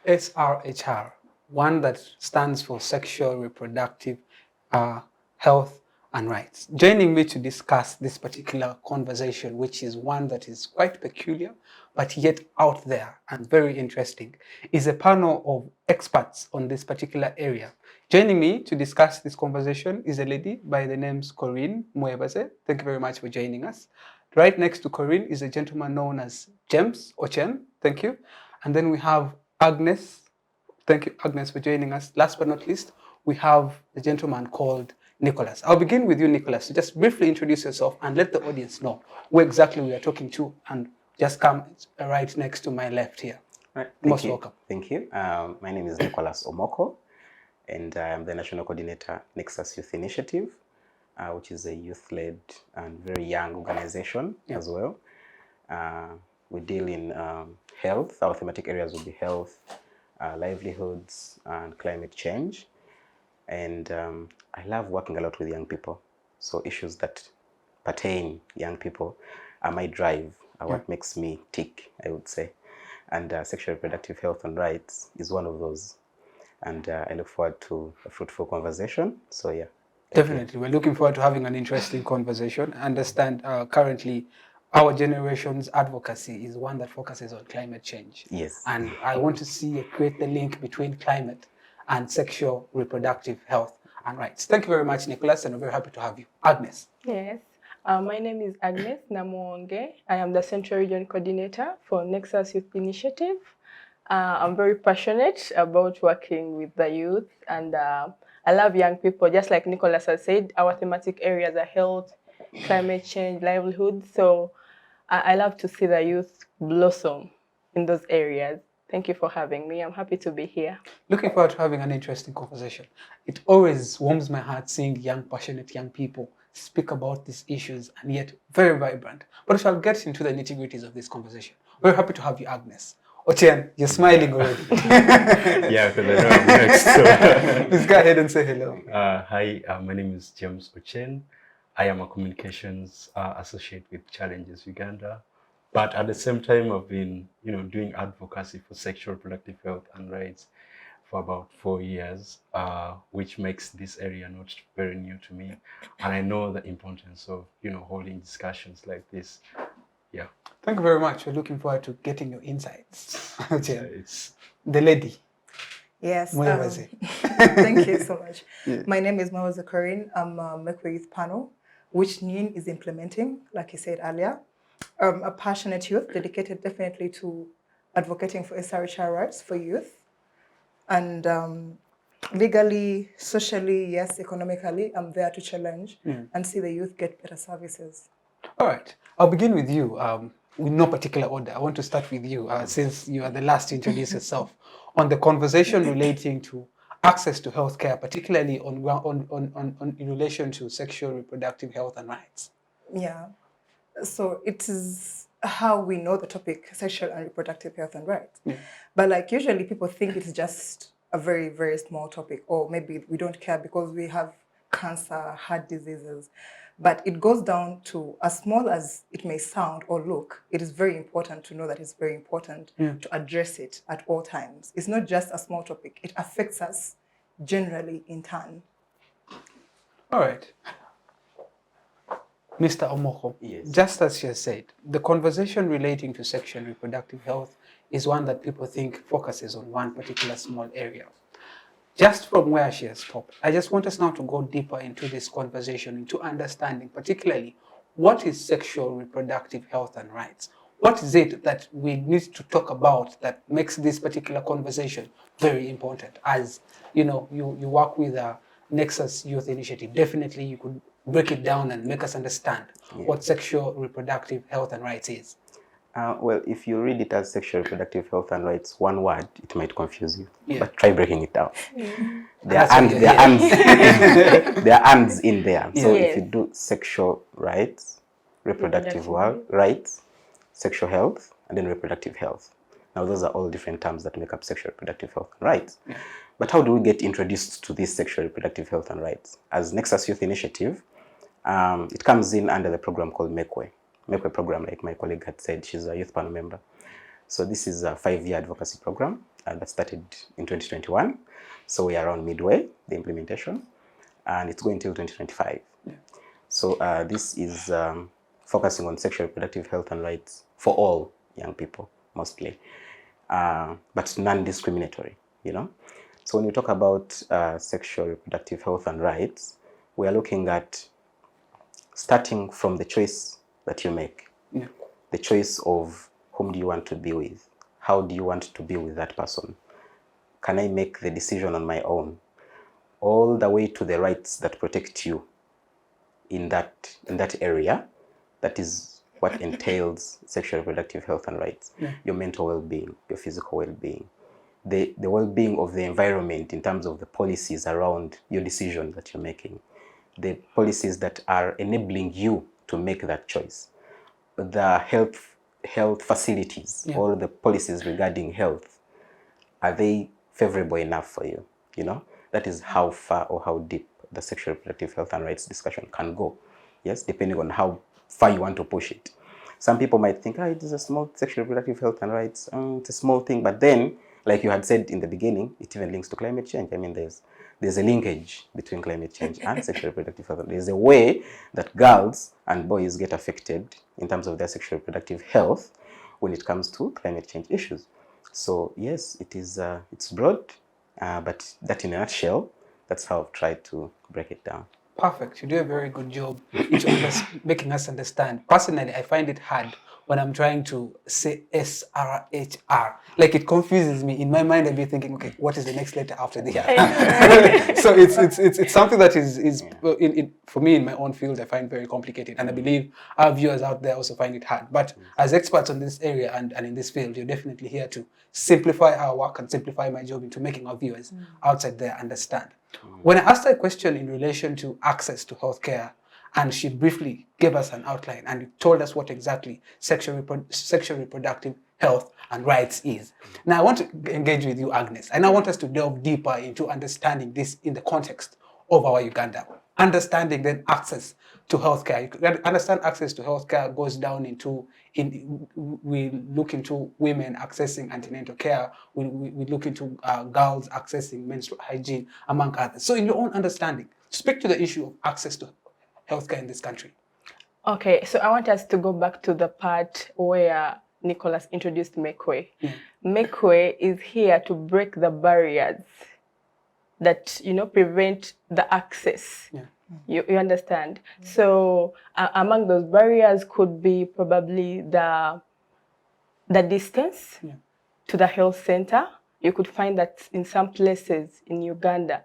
SRHR, one that stands for Sexual Reproductive Health and Rights. Joining me to discuss this particular conversation, which is one that is quite peculiar, but yet out there and very interesting, is a panel of experts on this particular area. Joining me to discuss this conversation is a lady by the name Coreen Mwebaze. Thank you very much for joining us. Right next to Coreen is a gentleman known as James Ocen. Thank you. And then we have Agnes. Thank you, Agnes, for joining us. Last but not least, we have a gentleman called Nicholas. I'll begin with you, Nicholas. So just briefly introduce yourself and let the audience know who exactly we are talking to, and just come right next to my left here. Right. Most welcome. Thank you. My name is Nicholas Omoko, and I am the National Coordinator, Nexus Youth Initiative, which is a youth-led and very young organization as well. We deal in health. Our thematic areas will be health, livelihoods, and climate change. And I love working a lot with young people. So issues that pertain young people are my drive, are what makes me tick, I would say. And sexual reproductive health and rights is one of those. And I look forward to a fruitful conversation. So yeah. Definitely. We're looking forward to having an interesting conversation. I understand currently our generation's advocacy is one that focuses on climate change. Yes. And I want to see you create the link between climate and sexual reproductive health and rights. Thank you very much, Nicholas, and I'm very happy to have you. Agnes. Yes. My name is Agnes Namuwonge. I am the Central Region Coordinator for Nexus Youth Initiative. I'm very passionate about working with the youth, and I love young people. Just like Nicholas has said, our thematic areas are health, climate change, livelihood. So I love to see the youth blossom in those areas. Thank you for having me. I'm happy to be here. Looking forward to having an interesting conversation. It always warms my heart seeing young, passionate young people speak about these issues and yet very vibrant. But we shall get into the nitty-gritties of this conversation. Very happy to have you, Agnes. Ocen, you're smiling already. Yeah, because I know I'm next. So. Please go ahead and say hello. Hi, my name is James Ocen. I am a communications associate with Challenges Uganda. But at the same time, I've been, doing advocacy for sexual reproductive health and rights for about 4 years, which makes this area not very new to me. And I know the importance of, holding discussions like this. Yeah. Thank you very much. We're looking forward to getting your insights. It's the lady. Yes. Mwebaze. Thank you so much. Yeah. My name is Mwebaze Coreen. I'm a MakeWay youth panel, which NYIN is implementing, like you said earlier. A passionate youth dedicated definitely to advocating for SRHR rights for youth. And legally, socially, yes, economically, I'm there to challenge and see the youth get better services. All right. I'll begin with you with no particular order. I want to start with you since you are the last to introduce yourself on the conversation relating to access to healthcare, particularly in relation to sexual reproductive health and rights. Yeah. So it is how we know the topic, sexual and reproductive health and rights. Yeah. But usually people think it's just a very, very small topic, or maybe we don't care because we have cancer, heart diseases. But it goes down to, as small as it may sound or look, it is very important to know that it's very important to address it at all times. It's not just a small topic. It affects us generally in turn. All right. Mr. Omoko, yes. Just as she has said, the conversation relating to sexual and reproductive health is one that people think focuses on one particular small area. Just from where she has stopped, I just want us now to go deeper into this conversation, into understanding particularly what is sexual reproductive health and rights. What is it that we need to talk about that makes this particular conversation very important? As you work with a Nexus Youth Initiative, definitely you could break it down and make us understand what sexual reproductive health and rights is. Well, if you read it as sexual reproductive health and rights, one word, it might confuse you. Yeah. But try breaking it down. There are ands in there. So if you do sexual rights, reproductive rights, sexual health, and then reproductive health. Now, those are all different terms that make up sexual reproductive health and rights. Yeah. But how do we get introduced to this sexual reproductive health and rights? As Nexus Youth Initiative, it comes in under the program called MakeWay. MakeWay program, like my colleague had said, she's a youth panel member. So this is a 5-year advocacy program that started in 2021. So we are around midway, the implementation, and it's going till 2025. Yeah. So this is focusing on sexual reproductive health and rights for all young people, mostly, but non-discriminatory, you know. So when we talk about sexual reproductive health and rights, we are looking at starting from the choice that you make, the choice of whom do you want to be with, how do you want to be with that person, can I make the decision on my own, all the way to the rights that protect you in that area. That is what entails sexual reproductive health and rights. Your mental well-being, your physical well-being, the well-being of the environment in terms of the policies around your decision that you're making, the policies that are enabling you to make that choice, the health facilities, all the policies regarding health, are they favorable enough for you? You know, that is how far or how deep the sexual reproductive health and rights discussion can go. Yes, depending on how far you want to push it. Some people might think, it is a small sexual reproductive health and rights, it's a small thing, but then, like you had said in the beginning, it even links to climate change. I mean, there's a linkage between climate change and sexual reproductive health. There's a way that girls and boys get affected in terms of their sexual reproductive health when it comes to climate change issues. So yes, it is. It's broad, but that in a nutshell, that's how I've tried to break it down. Perfect. You do a very good job making us understand. Personally, I find it hard when I'm trying to say SRHR. Like, it confuses me. In my mind, I'll be thinking, okay, what is the next letter after the R? So it's something that is for me in my own field, I find very complicated. And I believe our viewers out there also find it hard. But as experts on this area and in this field, you're definitely here to simplify our work and simplify my job into making our viewers outside there understand. When I asked her a question in relation to access to healthcare, and she briefly gave us an outline and told us what exactly sexual reproductive health and rights is. Now I want to engage with you, Agnes, and I want us to delve deeper into understanding this in the context of our Uganda. Understanding then access to healthcare. You can understand access to healthcare goes down we look into women accessing antenatal care. We look into girls accessing menstrual hygiene, among others. So in your own understanding, speak to the issue of access to healthcare in this country. Okay, so I want us to go back to the part where Nicholas introduced MakeWay. MakeWay is here to break the barriers that, prevent the access. You understand? So among those barriers could be probably the distance to the health center. You could find that in some places in Uganda,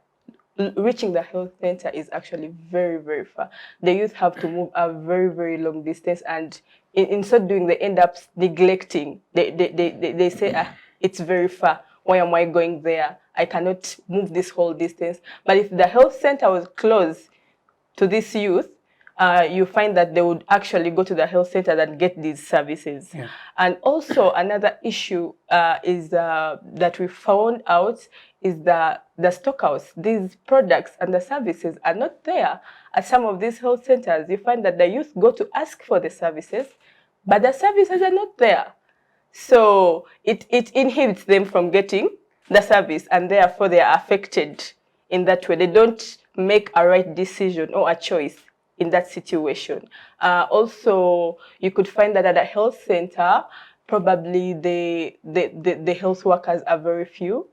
reaching the health center is actually very, very far. The youth have to move a very, very long distance, and in so doing, they end up neglecting. They say, it's very far. Why am I going there? I cannot move this whole distance. But if the health center was close to this youth, you find that they would actually go to the health center and get these services. And also another issue is that we found out is the stockhouse. These products and the services are not there at some of these health centers. You find that the youth go to ask for the services, but the services are not there. So it inhibits them from getting the service, and therefore they are affected in that way. They don't make a right decision or a choice in that situation. Also, you could find that at a health center, probably the health workers are very few.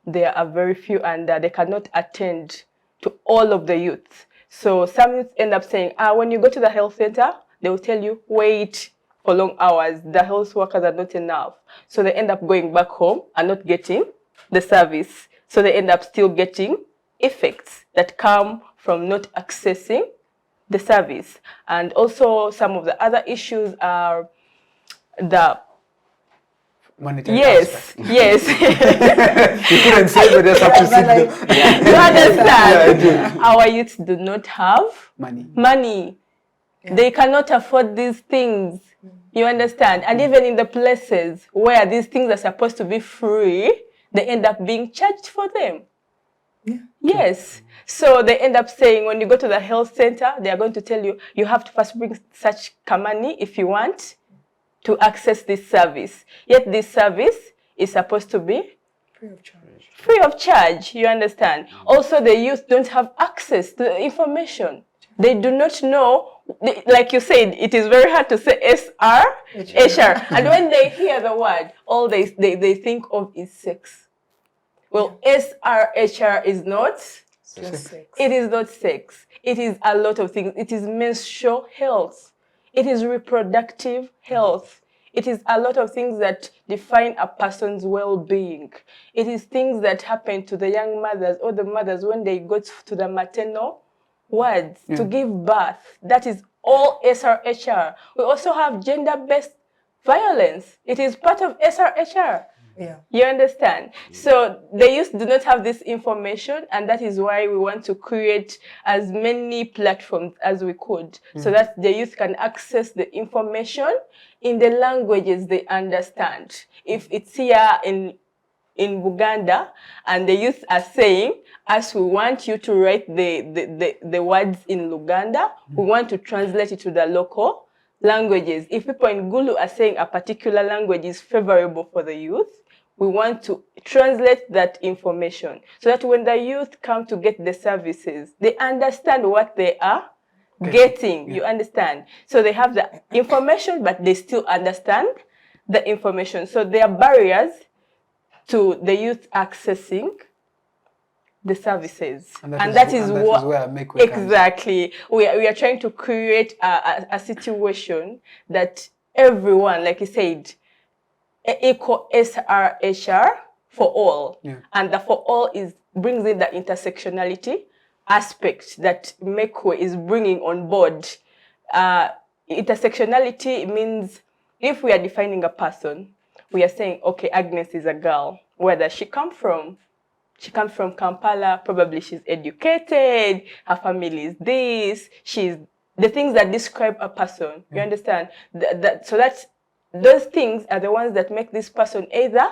There are very few, and they cannot attend to all of the youth. So some youth end up saying, when you go to the health center, they will tell you, wait for long hours. The health workers are not enough. So they end up going back home and not getting the service. So they end up still getting effects that come from not accessing the service. And also some of the other issues are the monetary aspect. Yes. You couldn't say, but just have to sit there. You understand? Our youths do not have money. They cannot afford these things. You understand? And even in the places where these things are supposed to be free, they end up being charged for them. Yes. So they end up saying, when you go to the health center, they are going to tell you, you have to first bring such money if you want to access this service. Yet this service is supposed to be Free of charge. Free of charge, you understand? Also, the youth don't have access to the information. They do not know, like you said, it is very hard to say SR, HR. And when they hear the word, all they think of is sex. Well, SR, HR is not Just sex. It is not sex. It is a lot of things. It is menstrual health. It is reproductive health. It is a lot of things that define a person's well-being. It is things that happen to the young mothers or the mothers when they go to the maternal wards to give birth. That is all SRHR. We also have gender-based violence. It is part of SRHR. Yeah. You understand? So the youth do not have this information, and that is why we want to create as many platforms as we could so that the youth can access the information in the languages they understand. If it's here in Uganda and the youth are saying, as we want you to write the words in Luganda, we want to translate it to the local languages. If people in Gulu are saying a particular language is favorable for the youth, we want to translate that information so that when the youth come to get the services, they understand what they are getting. You understand? So they have the information, but they still understand the information. So there are barriers to the youth accessing the services, and that is where MakeWay exactly we are trying to create a situation that everyone, like you said, equal SRHR for all, and the for all brings in the intersectionality aspect that MakeWay is bringing on board. Intersectionality means if we are defining a person, we are saying, okay, Agnes is a girl. Where does she come from? She comes from Kampala. Probably she's educated. Her family is this. She's the things that describe a person. You understand? So that's those things are the ones that make this person either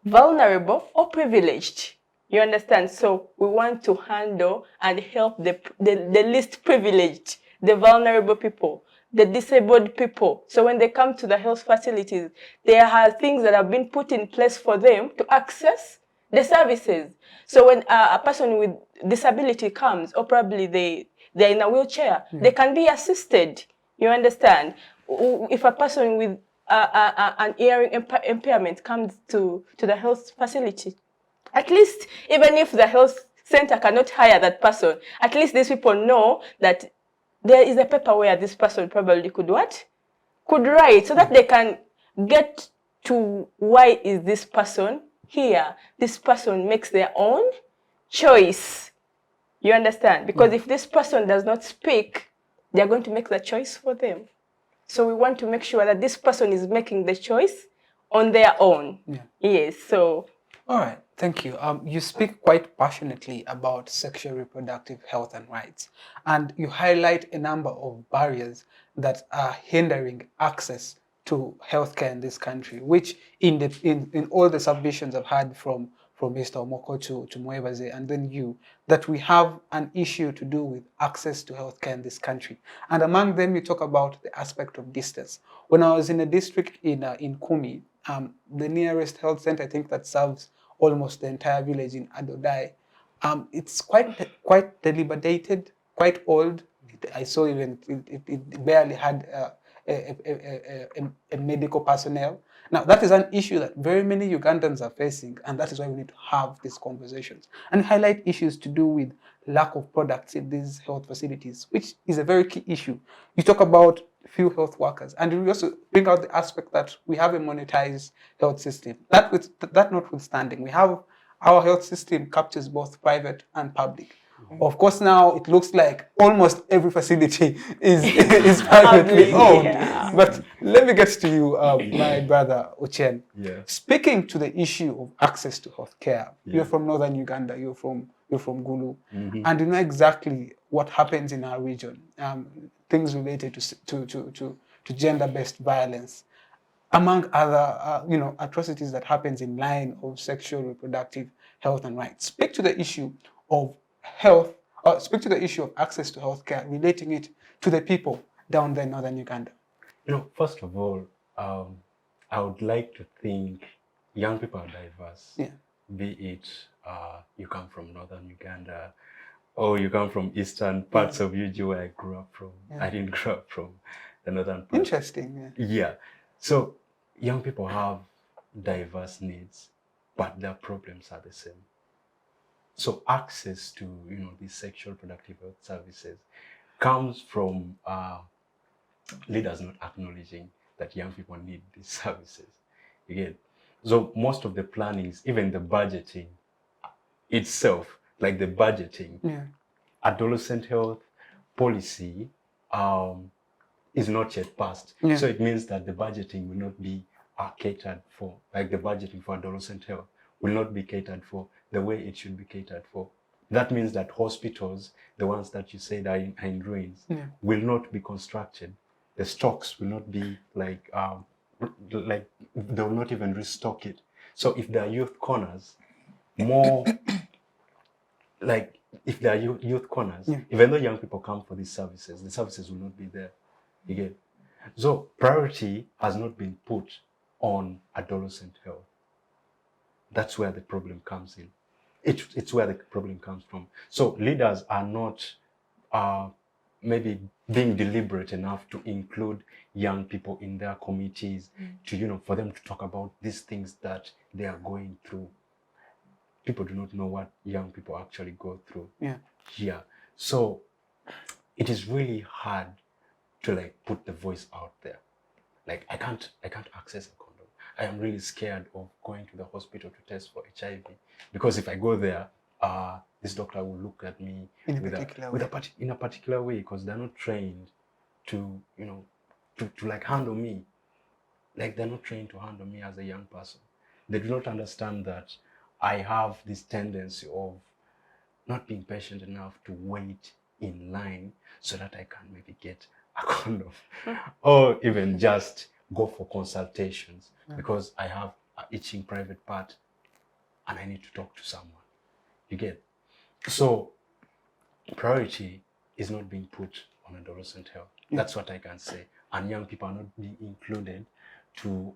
vulnerable or privileged. You understand? So we want to handle and help the least privileged, the vulnerable people, the disabled people. So when they come to the health facilities, there are things that have been put in place for them to access the services. So when a person with disability comes, or probably they're in a wheelchair, they can be assisted. You understand? If a person with an hearing impairment comes to the health facility, at least even if the health center cannot hire that person, at least these people know that there is a paper where this person probably could write, so that they can get to why is this person here. This person makes their own choice. You understand? Because if this person does not speak, they're going to make the choice for them. So we want to make sure that this person is making the choice on their own. Yes, so. All right, thank you. You speak quite passionately about sexual reproductive health and rights, and you highlight a number of barriers that are hindering access to healthcare in this country, which in all the submissions I've had from Mr. Omoko to Mwebaze and then you, that we have an issue to do with access to healthcare in this country. And among them, you talk about the aspect of distance. When I was in a district in Kumi, the nearest health center, I think that serves almost the entire village in Adodai, it's quite dilapidated, quite old. I saw even it barely had a medical personnel. Now, that is an issue that very many Ugandans are facing, and that is why we need to have these conversations and highlight issues to do with lack of products in these health facilities, which is a very key issue. You talk about few health workers, and you also bring out the aspect that we have a monetized health system. That notwithstanding, we have our health system captures both private and public. Of course, now it looks like almost every facility is privately owned. Yeah. But let me get to you, my brother Ocen. Speaking to the issue of access to healthcare, you're from northern Uganda, you're from Gulu, and you know exactly what happens in our region. Things related to gender-based violence, among other atrocities that happens in line of sexual reproductive health and rights. Speak to the issue of health, speak to the issue of access to healthcare, relating it to the people down there in northern Uganda. You know, first of all, I would like to think young people are diverse. be it you come from northern Uganda, or you come from eastern parts of UG where I grew up from. I didn't grow up from the northern part. Interesting. Yeah. So young people have diverse needs, but their problems are the same. So access to, these sexual productive health services comes from leaders not acknowledging that young people need these services. Again, so most of the plannings, even the budgeting itself, like the budgeting, adolescent health policy is not yet passed. So it means that the budgeting will not be catered for, like the budgeting for adolescent health will not be catered for the way it should be catered for. That means that hospitals, the ones that you said are in ruins, will not be constructed. The stocks will not be like they will not even restock it. So if there are youth corners, more like if there are youth corners, even though young people come for these services, the services will not be there again. So priority has not been put on adolescent health. That's where the problem comes in. It's where the problem comes from. So leaders are not maybe being deliberate enough to include young people in their committees to, for them to talk about these things that they are going through. People do not know what young people actually go through. Yeah. So it is really hard to like put the voice out there. Like I can't access a condom. I am really scared of going to the hospital to test for HIV because if I go there, this doctor will look at me in a particular way because they're not trained to like handle me. Like they're not trained to handle me as a young person. They do not understand that I have this tendency of not being patient enough to wait in line so that I can maybe get a condom or even just go for consultations because I have an itching private part and I need to talk to someone. You get? So priority is not being put on adolescent health. That's what I can say. And young people are not being included to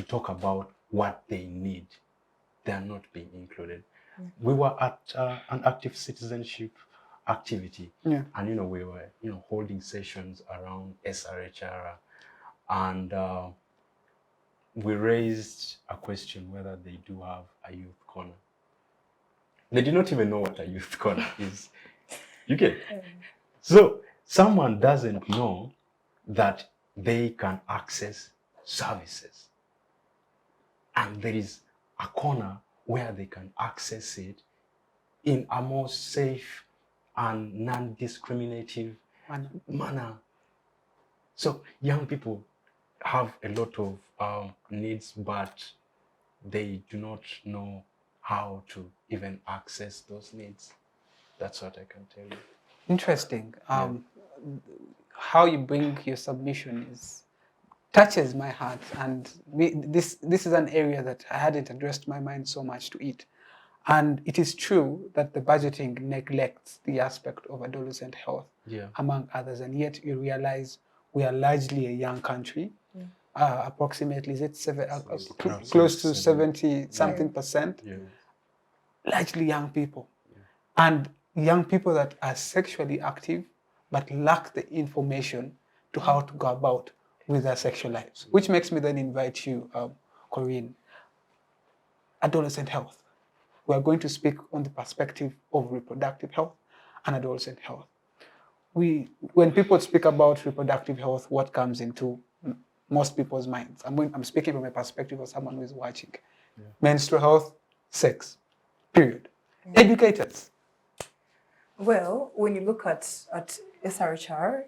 talk about what they need. They are not being included. We were at an active citizenship activity, and we were holding sessions around SRHR, and we raised a question whether they do have a youth corner. They did not even know what a youth corner is. You get? So someone doesn't know that they can access services, and there is a corner where they can access it in a more safe and non-discriminative manner. So young people have a lot of needs, but they do not know how to even access those needs. That's what I can tell you. Interesting. How you bring your submission touches my heart, and this is an area that I hadn't addressed my mind so much to it. And it is true that the budgeting neglects the aspect of adolescent health, among others, and yet you realize we are largely a young country. Approximately, is it close to 70-something%? Largely young people. And young people that are sexually active but lack the information to how to go about with their sexual lives, which makes me then invite you, Coreen. Adolescent health. We are going to speak on the perspective of reproductive health and adolescent health. When people speak about reproductive health, what comes into most people's minds? I'm speaking from a perspective of someone who is watching. Menstrual health, sex, period. Educators. Well, when you look at SRHR,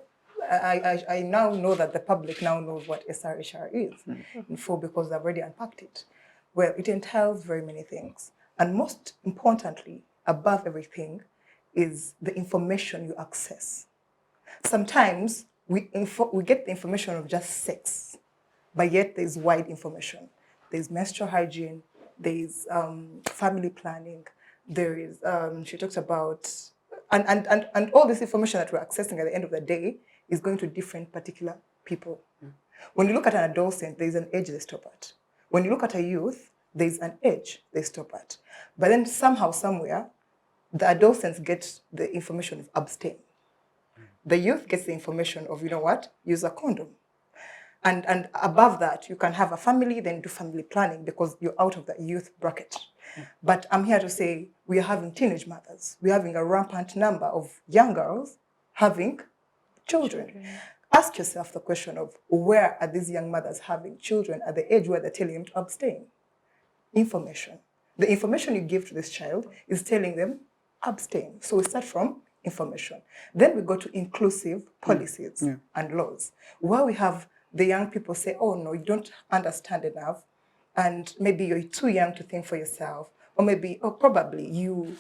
I now know that the public now knows what SRHR is, because I've already unpacked it. Well, it entails very many things. And most importantly, above everything, is the information you access. Sometimes we get the information of just sex, but yet there's wide information. There's menstrual hygiene, there's family planning, there is, she talks about, and all this information that we're accessing at the end of the day is going to different particular people. When you look at an adolescent, there's an age they stop at. When you look at a youth, there's an age they stop at. But then somehow, somewhere, the adolescents get the information of abstain. The youth gets the information of, you know what, use a condom. And above that, you can have a family, then do family planning because you're out of the youth bracket. But I'm here to say we are having teenage mothers. We're having a rampant number of young girls having children. Ask yourself the question of where are these young mothers having children at the age where they're telling them to abstain? Information. The information you give to this child is telling them abstain. So we start from information. Then we go to inclusive policies and laws, where we have the young people say, oh no, you don't understand enough, and maybe you're too young to think for yourself, or maybe, or probably you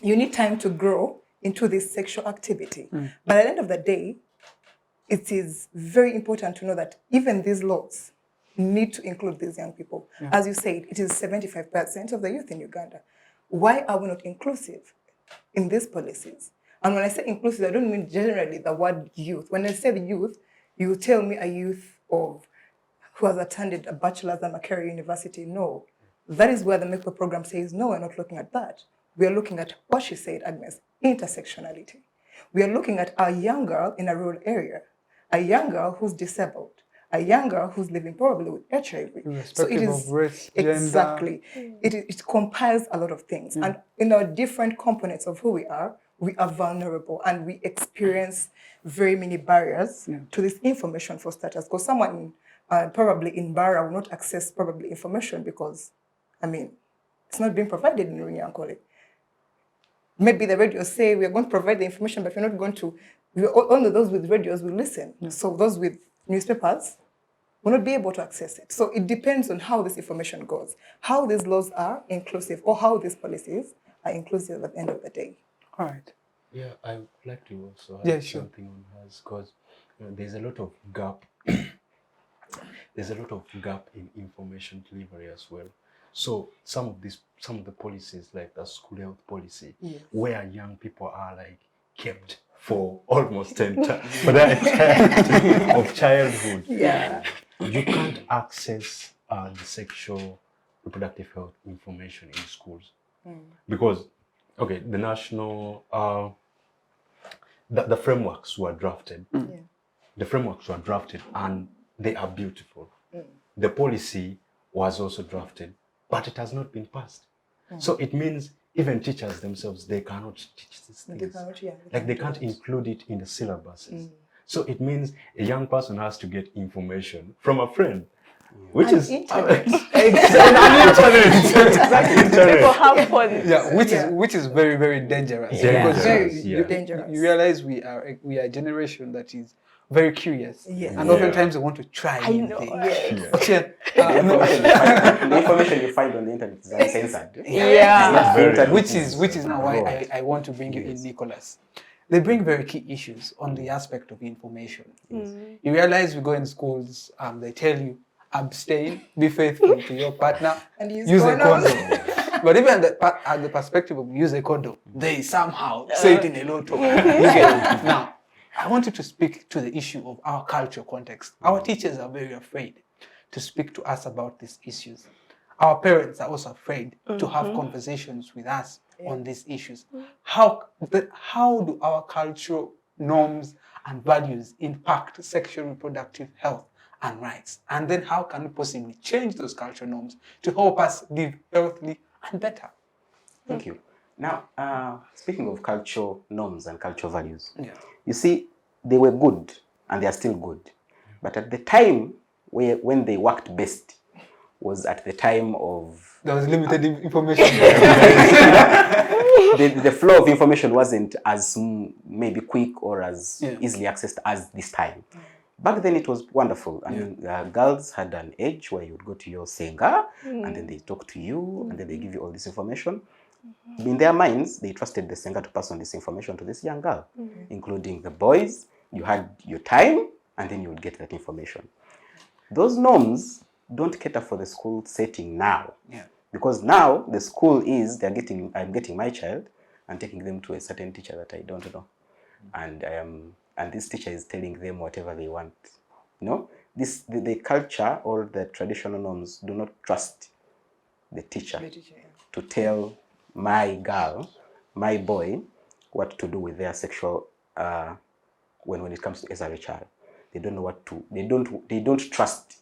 need time to grow into this sexual activity. But at the end of the day, it is very important to know that even these laws need to include these young people. As you said, it is 75% of the youth in Uganda. Why are we not inclusive in these policies? And when I say inclusive, I don't mean generally the word youth. When I say the youth, you tell me a youth of who has attended a bachelor's at Makerere University. No, that is where the MakeWay program says, no, we're not looking at that. We are looking at what she said, Agnes, intersectionality. We are looking at a young girl in a rural area, a young girl who's disabled, a young girl who's living probably with HIV. Irrespective of race, gender. Exactly. It compiles a lot of things. And in our different components of who we are vulnerable and we experience very many barriers to this information for starters. Because someone probably in Bara will not access probably information because, I mean, it's not being provided in Runyankole. Maybe the radios say we are going to provide the information, but we're not going to, only those with radios will listen. So those with newspapers will not be able to access it. So it depends on how this information goes, how these laws are inclusive or how these policies are inclusive at the end of the day. All right. Yeah, I would like to also add something on hers because there's a lot of gap. There's a lot of gap in information delivery as well. So some of the policies, like the school health policy, where young people are like kept for almost 10 times for that of childhood. You can't access the sexual reproductive health information in schools because the national the frameworks were drafted. The frameworks were drafted and they are beautiful. The policy was also drafted, but it has not been passed. So it means even teachers themselves, they cannot teach these things. They can't include it in the syllabuses. So it means a young person has to get information from a friend, which is internet. People have fun. Which is very, very dangerous. Because you realize we are a generation that is very curious, and oftentimes we want to try new things. The information you find on the internet is uncensored. Which is now why I want to bring you in, Nicholas. They bring very key issues on the aspect of information. You realize we go in schools, they tell you, abstain, be faithful to your partner, and use a condom. But even at the perspective of use a condom, they somehow say it in a low tone. Now, I want you to speak to the issue of our cultural context. Our teachers are very afraid to speak to us about these issues. Our parents are also afraid to have conversations with us on these issues. How do our cultural norms and values impact sexual reproductive health and rights? And then how can we possibly change those cultural norms to help us live healthily and better? Thank you. Now, speaking of cultural norms and cultural values, you see, they were good and they are still good. But at the time when they worked best was at the time of... There was limited information. The flow of information wasn't as maybe quick or as easily accessed as this time. Back then it was wonderful. I mean, girls had an age where you would go to your senga and then they talk to you and then they give you all this information. In their minds, they trusted the senga to pass on this information to this young girl, including the boys. You had your time and then you would get that information. Those norms don't cater for the school setting now. Because now the school is, I'm getting my child and taking them to a certain teacher that I don't know. And this teacher is telling them whatever they want. The culture or the traditional norms do not trust the teacher, The teacher, yeah. to tell my girl, my boy, what to do with their sexual when it comes to SRHR. They don't know what to. They don't trust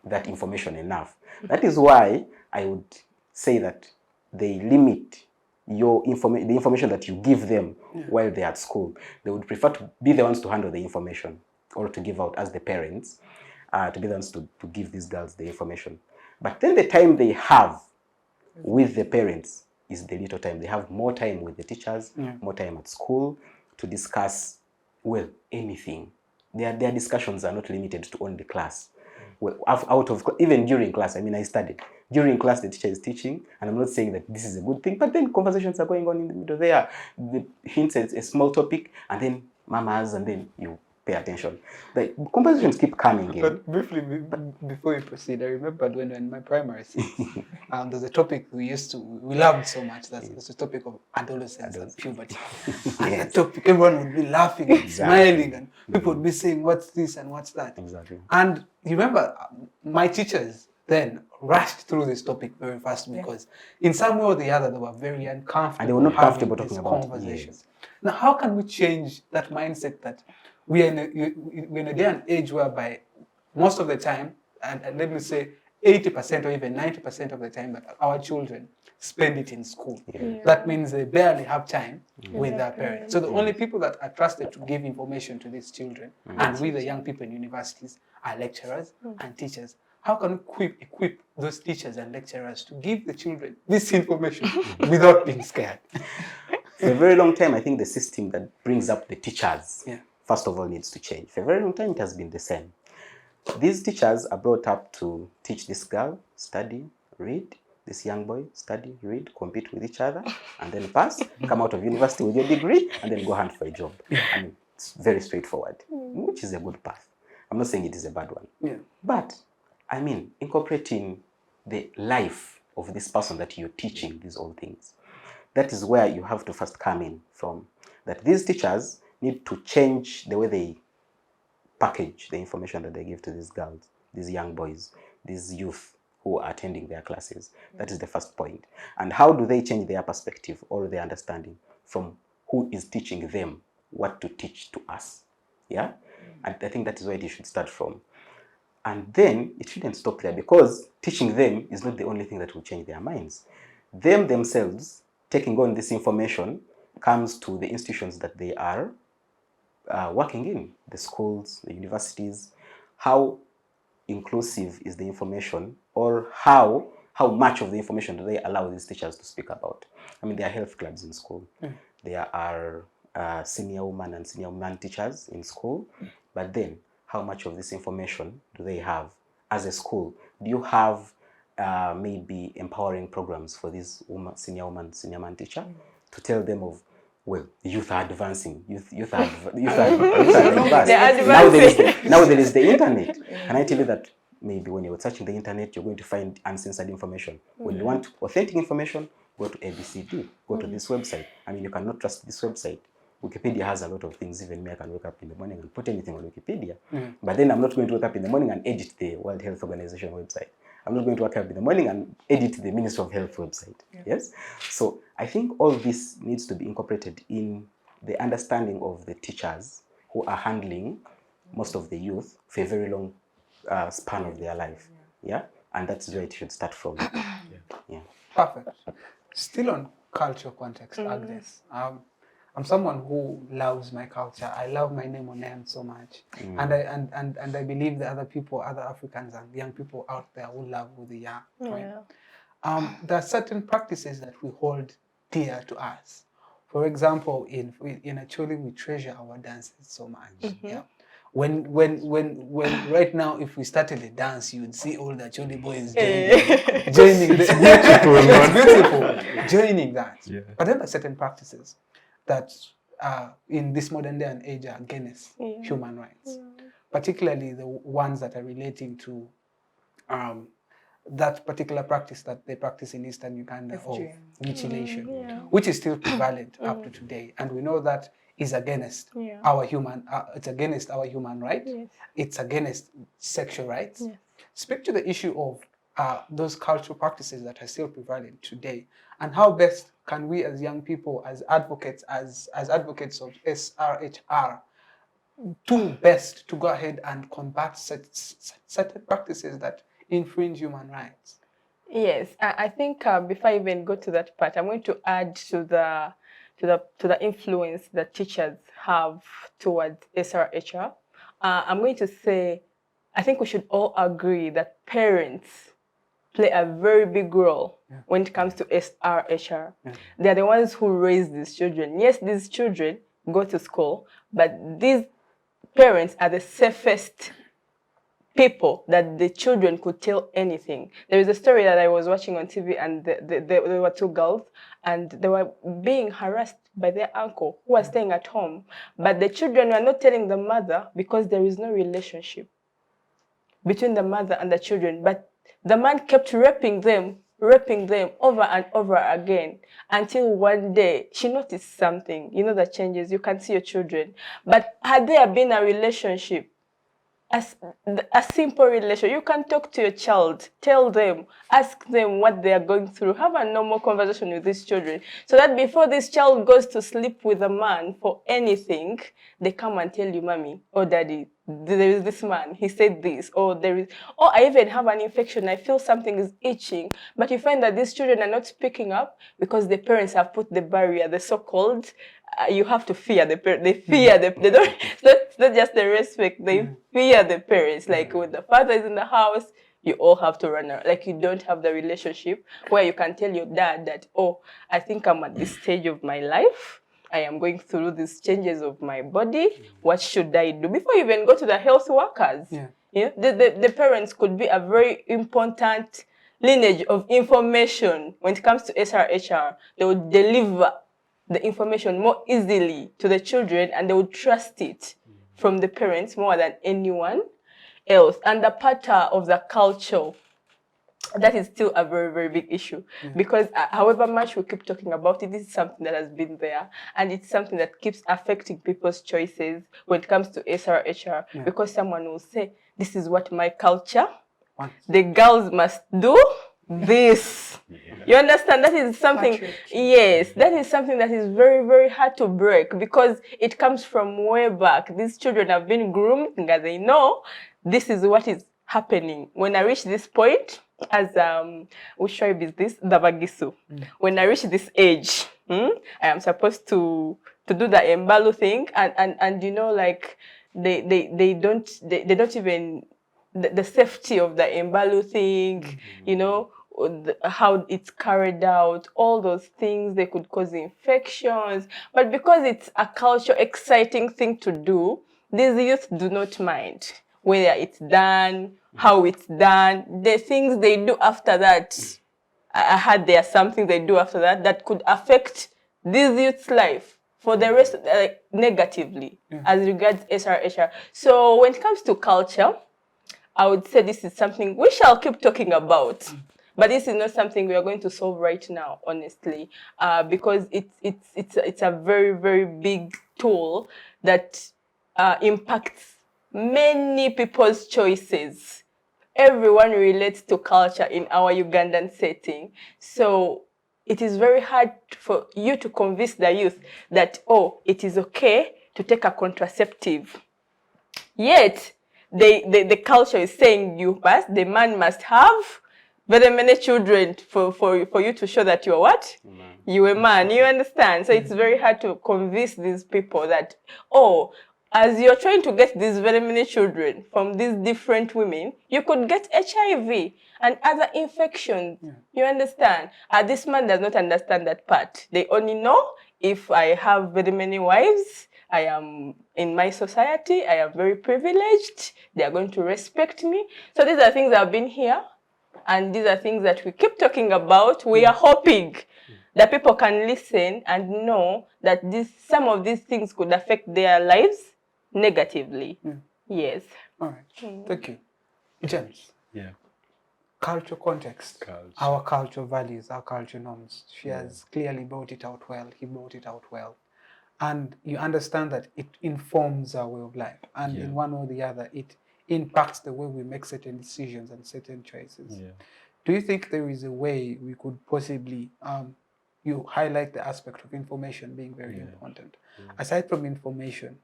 that information enough. That is why I would say that they limit the information that you give them while they're at school. They would prefer to be the ones to handle the information or to give out as the parents, to be the ones to give these girls the information. But then the time they have with the parents is the little time. They have more time with the teachers, more time at school to discuss, well, anything. Their discussions are not limited to only class. Well, out of even during class, I mean, I studied. During class, the teacher is teaching, and I'm not saying that this is a good thing, but then conversations are going on in the middle there. The hints at a small topic, and then mamas, and then you pay attention. The conversations keep coming in. But briefly, before we proceed, I remembered when in my primary school, there's a topic we loved so much. That's the topic of adolescence and puberty. And Yes. the topic, everyone would be laughing and smiling, and people would be saying, "What's this and what's that?" Exactly. And you remember, my teachers then rushed through this topic very fast because in some way or the other, they were very uncomfortable. And they were not comfortable having talking these about conversations. Now, how can we change that mindset that we're in a day and age whereby most of the time, and let me say 80% or even 90% of the time that our children spend it in school. That means they barely have time with their parents. So the only people that are trusted to give information to these children and we the young people in universities are lecturers and teachers. How can we equip those teachers and lecturers to give the children this information without being scared? For a very long time, I think the system that brings up the teachers, first of all, needs to change. For a very long time, it has been the same. These teachers are brought up to teach this girl, study, read, this young boy, study, read, compete with each other, and then pass, come out of university with your degree, and then go hunt for a job. I mean, it's very straightforward, which is a good path. I'm not saying it is a bad one. But, I mean, incorporating the life of this person that you're teaching these old things, that is where you have to first come in from. That these teachers need to change the way they package the information that they give to these girls, these young boys, these youth who are attending their classes. That is the first point. And how do they change their perspective or their understanding from who is teaching them what to teach to us? Yeah? And I think that is where it should start from. And then it shouldn't stop there, because teaching them is not the only thing that will change their minds. Them themselves taking on this information comes to the institutions that they are working in, the schools, the universities. How inclusive is the information, or how much of the information do they allow these teachers to speak about? I mean, there are health clubs in school. There are senior woman and senior man teachers in school. But then, how much of this information do they have as a school? Do you have maybe empowering programs for this senior woman, senior man teacher to tell them of, well, youth are advancing, youth are advanced. Now there is the internet. Can I tell you that maybe when you're searching the internet, you're going to find uncensored information. When you want authentic information, go to ABCD, go to this website. I mean, you cannot trust this website. Wikipedia has a lot of things. Even me, I can wake up in the morning and put anything on Wikipedia. But then I'm not going to wake up in the morning and edit the World Health Organization website. I'm not going to wake up in the morning and edit the Ministry of Health website. Yes? So I think all this needs to be incorporated in the understanding of the teachers who are handling most of the youth for a very long span of their life. Yeah? And that's where it should start from. Perfect. Still on cultural context, Agnes. I'm someone who loves my culture. I love my name Onen so much, and I believe the other people, other Africans and young people out there who love who they are. Right? There are certain practices that we hold dear to us. For example, in Acholi, we treasure our dances so much. Yeah. When right now, if we started a dance, you would see all the Acholi boys joining. It's beautiful, joining that. Yeah. But then there are certain practices that in this modern day and age are against human rights, particularly the ones that are relating to that particular practice that they practice in Eastern Uganda of mutilation, which is still prevalent up to today. And we know that is against our human, it's against our human right. It's against sexual rights. Speak to the issue of those cultural practices that are still prevalent today, and how best can we as young people, as advocates, as advocates of SRHR, do best to go ahead and combat certain practices that infringe human rights? Yes, I think before I even go to that part, I'm going to add to the influence that teachers have towards SRHR. I'm going to say, I think we should all agree that parents play a very big role when it comes to SRHR. They're the ones who raise these children. Yes, these children go to school, but these parents are the safest people that the children could tell anything. There is a story that I was watching on TV, and there were two girls, and they were being harassed by their uncle who was staying at home. But the children were not telling the mother because there is no relationship between the mother and the children. But the man kept raping them over and over again, until one day she noticed something. You know, that changes. You can see your children. But had there been a relationship, a simple relationship, you can talk to your child, tell them, ask them what they are going through, have a normal conversation with these children, so that before this child goes to sleep with a man for anything, they come and tell you, mommy or daddy, there is this man, he said this, or I even have an infection, I feel something is itching. But you find that these children are not speaking up because the parents have put the barrier, the so-called, you have to fear the parents. They fear they don't. It's not just the respect. They fear the parents. Like when the father is in the house, you all have to run around. Like you don't have the relationship where you can tell your dad that, oh, I think I'm at this stage of my life. I am going through these changes of my body. What should I do? Before you even go to the health workers, the parents could be a very important lineage of information when it comes to SRHR. They would deliver the information more easily to the children, and they would trust it from the parents more than anyone else. And the part of the culture, that is still a very, very big issue, because however much we keep talking about it, this is something that has been there, and it's something that keeps affecting people's choices when it comes to SRHR, because someone will say, this is what my culture, the girls must do this. You understand? That is something, yes, that is something that is very, very hard to break, because it comes from way back. These children have been groomed, and they know this is what is happening. When I reach this point, as which tribe is this? The Bagisu. When I reach this age, I am supposed to do the embalu thing, and you know, like they don't even the safety of the embalu thing, you know, how it's carried out, all those things, they could cause infections. But because it's a culture exciting thing to do, these youth do not mind whether it's done, how it's done, the things they do after that. I heard there are something they do after that that could affect this youth's life for the rest, negatively, as regards SRHR. So when it comes to culture, I would say this is something we shall keep talking about. But this is not something we are going to solve right now, honestly, because it's a very, very big tool that impacts many people's choices. Everyone relates to culture in our Ugandan setting. So it is very hard for you to convince the youth that, oh, it is okay to take a contraceptive. Yet, the culture is saying the man must have very many children for you to show that you're what? You're a man, you understand? So it's very hard to convince these people that, oh, as you're trying to get these very many children from these different women, you could get HIV and other infections. You understand? This man does not understand that part. They only know, if I have very many wives, I am in my society, I am very privileged, they are going to respect me. So these are things that have been here, and these are things that we keep talking about. We are hoping that people can listen and know that some of these things could affect their lives negatively. Yes. All right. Thank you. James. Yeah. Culture context. Our cultural values, our cultural norms. She has clearly brought it out well. He brought it out well. And you understand that it informs our way of life. And in one or the other, it impacts the way we make certain decisions and certain choices. Do you think there is a way we could possibly, you highlight the aspect of information being very important. Aside from information,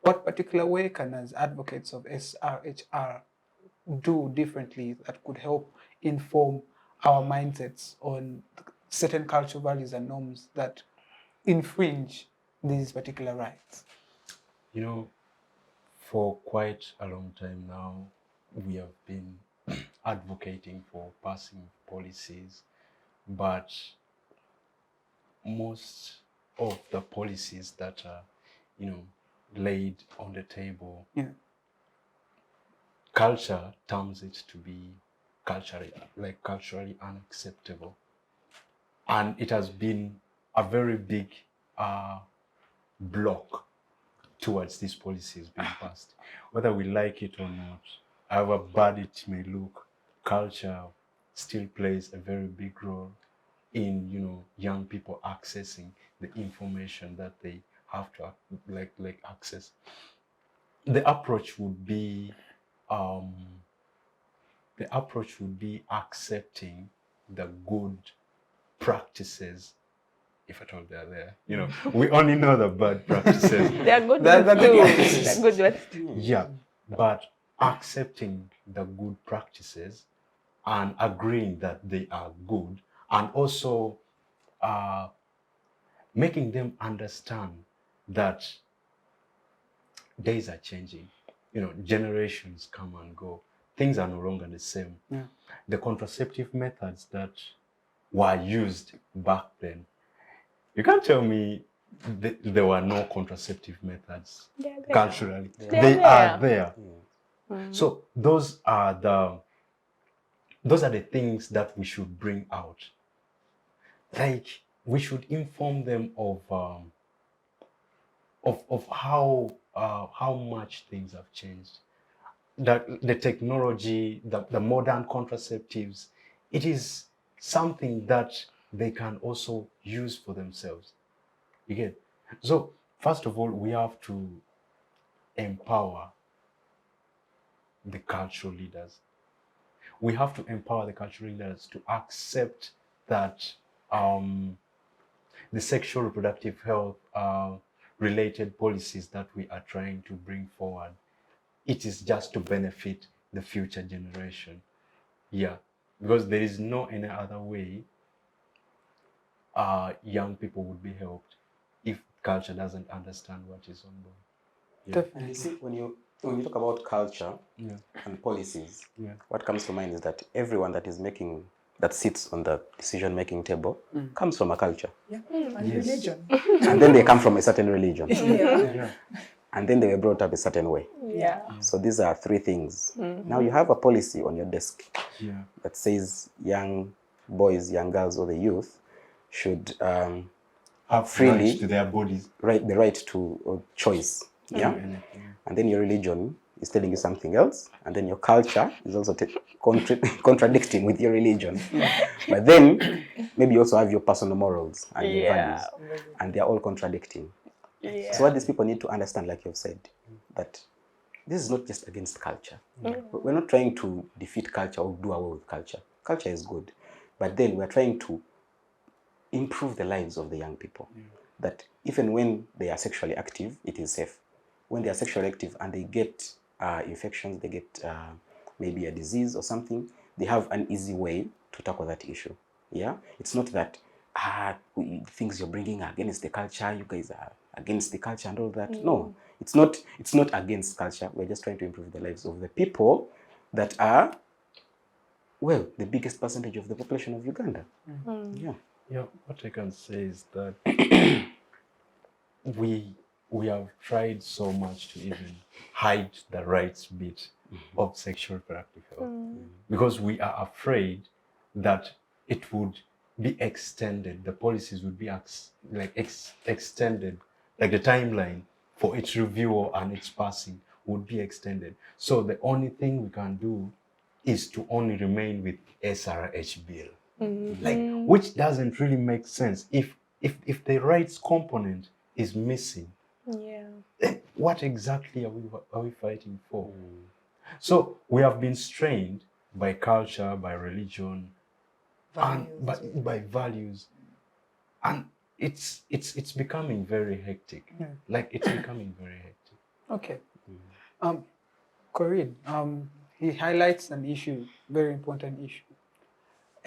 what particular way can, as advocates of SRHR, do differently that could help inform our mindsets on certain cultural values and norms that infringe these particular rights? You know, for quite a long time now, we have been advocating for passing policies, but most of the policies that are, laid on the table, culture terms it to be culturally unacceptable. And it has been a very big block towards these policies being passed. Whether we like it or not, however bad it may look, culture still plays a very big role in, young people accessing the information that they have to access. The approach would be accepting the good practices, if at all they're there. We only know the bad practices. They are good ones too. They're good ones too. Yeah, but accepting the good practices and agreeing that they are good, and also making them understand that days are changing. Generations come and go. Things are no longer the same. Yeah. The contraceptive methods that were used back then, you can't tell me there were no contraceptive methods culturally. They are there. So those are the things that we should bring out. Like, we should inform them of how much things have changed. That the technology, the modern contraceptives, it is something that they can also use for themselves. You get? So first of all, we have to empower the cultural leaders. We have to empower the cultural leaders to accept that the sexual reproductive health related policies that we are trying to bring forward, it is just to benefit the future generation. Yeah, because there is no any other way young people would be helped if culture doesn't understand what is on board. Yeah. Definitely. You see, when you talk about culture and policies, what comes to mind is that everyone that sits on the decision-making table comes from a culture. And religion. And then they come from a certain religion. Yeah. And then they were brought up a certain way. Yeah. So these are three things. Now you have a policy on your desk that says young boys, young girls, or the youth should Have freely rights to their bodies. the right to choice. Yeah. And then your religion is telling you something else, and then your culture is also contradicting with your religion. But then maybe you also have your personal morals and your values, and they are all contradicting. So what these people need to understand, like you've said, that this is not just against culture. We're not trying to defeat culture or do away with culture. Culture is good, but then we're trying to improve the lives of the young people. That even when they are sexually active, it is safe. When they are sexually active and they get infections, they get maybe a disease or something, they have an easy way to tackle that issue. Yeah, it's not that things you're bringing are against the culture. You guys are against the culture and all that. No, it's not against culture. We're just trying to improve the lives of the people that are, well, the biggest percentage of the population of Uganda. Yeah, what I can say is that we have tried so much to even hide the rights bit of sexual reproductive health because we are afraid that it would be extended. The policies would be extended, like the timeline for its review and its passing would be extended. So the only thing we can do is to only remain with SRH bill. Which doesn't really make sense. If the rights component is missing, then what exactly are we fighting for? So we have been strained by culture, by religion, and by values, and it's becoming very hectic. Like it's becoming very hectic. Okay. Coreen, he highlights an issue, very important issue,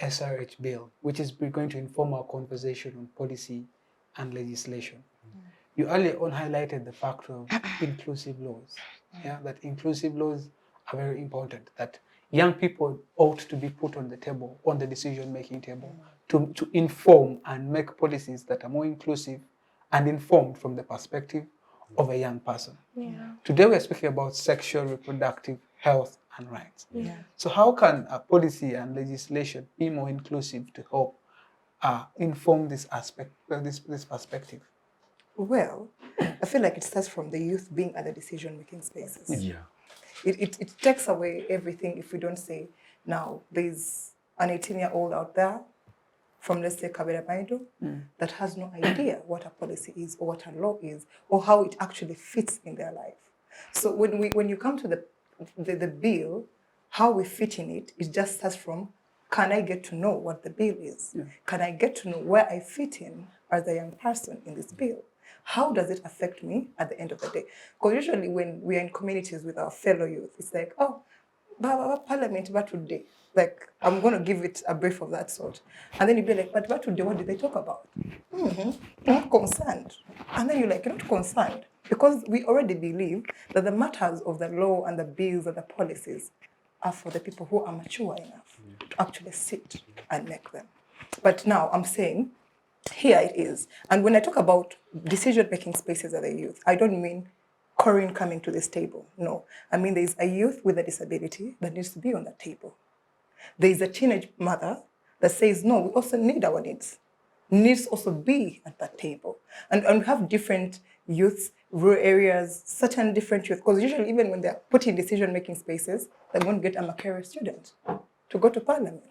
SRH bill, which is going to inform our conversation on policy and legislation. You earlier on highlighted the fact of inclusive laws. Yeah, that inclusive laws are very important, that young people ought to be put on the table, on the decision-making table, to inform and make policies that are more inclusive and informed from the perspective of a young person. Today we are speaking about sexual reproductive health and rights. So how can a policy and legislation be more inclusive to help inform this aspect, this perspective? Well, I feel like it starts from the youth being at the decision-making spaces. Yeah. It takes away everything if we don't say, now, there's an 18-year-old out there from, let's say, Cavillah that has no idea what a policy is or what a law is or how it actually fits in their life. So when you come to the bill, how we fit in it, it just starts from, can I get to know what the bill is? Can I get to know where I fit in as a young person in this bill? How does it affect me at the end of the day? Because usually when we are in communities with our fellow youth, it's like, oh, parliament, but today. Like, I'm going to give it a brief of that sort. And then you'd be like, but today, what did they talk about? Not concerned. And then you're like, you're not concerned. Because we already believe that the matters of the law and the bills and the policies are for the people who are mature enough to actually sit and make them. But now I'm saying, here it is. And when I talk about decision-making spaces of the youth, I don't mean Coreen coming to this table. No. I mean there's a youth with a disability that needs to be on that table. There's a teenage mother that says, no, we also need our needs. Needs also be at that table. And we have different youths, rural areas, certain different youth. Because usually even when they're put in decision-making spaces, they're going to get a MakeWay student to go to parliament.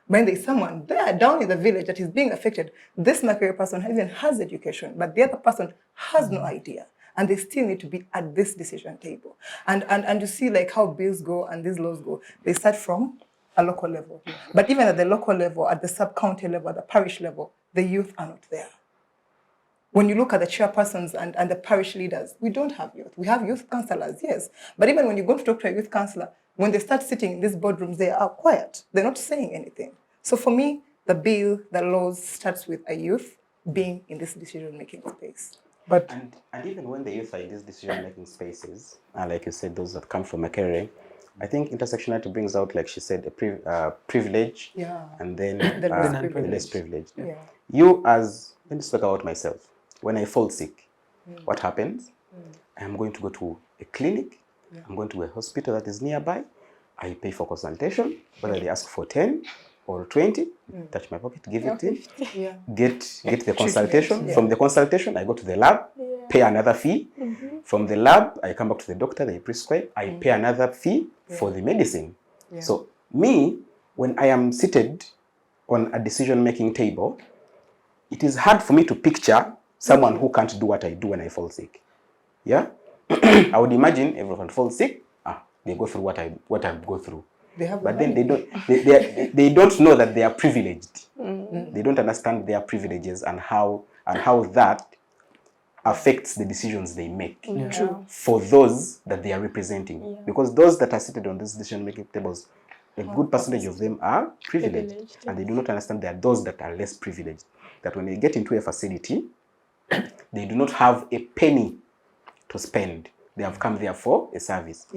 When there's someone there down in the village that is being affected, this MakeWay person even has education, but the other person has no idea. And they still need to be at this decision table. And you see like how bills go and these laws go. They start from a local level. But even at the local level, at the sub-county level, at the parish level, the youth are not there. When you look at the chairpersons and the parish leaders, we don't have youth. We have youth councillors, yes. But even when you go to talk to a youth councillor, when they start sitting in these boardrooms, they are quiet. They're not saying anything. So for me, the bill, the laws starts with a youth being in this decision-making space. But and even when the youth are in these decision-making spaces, like you said, those that come from MakeWay, I think intersectionality brings out, like she said, a privilege, and then the less privileged. Yeah. You as, let me speak about myself. When I fall sick, what happens? I'm going to go to a clinic. I'm going to a hospital that is nearby. I pay for consultation, whether they ask for 10 or 20, touch my pocket, give it in, get the consultation. From the consultation, I go to the lab, pay another fee. From the lab, I come back to the doctor, they prescribe, I pay another fee for the medicine. So me, when I am seated on a decision-making table, it is hard for me to picture someone who can't do what I do when I fall sick. Yeah? I would imagine everyone falls sick, they go through what I go through. But then they don't know that they are privileged. They don't understand their privileges and how that affects the decisions they make for those that they are representing. Because those that are seated on these decision-making tables, a good percentage of them are privileged. And they do not understand there are those that are less privileged. That when they get into a facility, they do not have a penny to spend. They have come there for a service.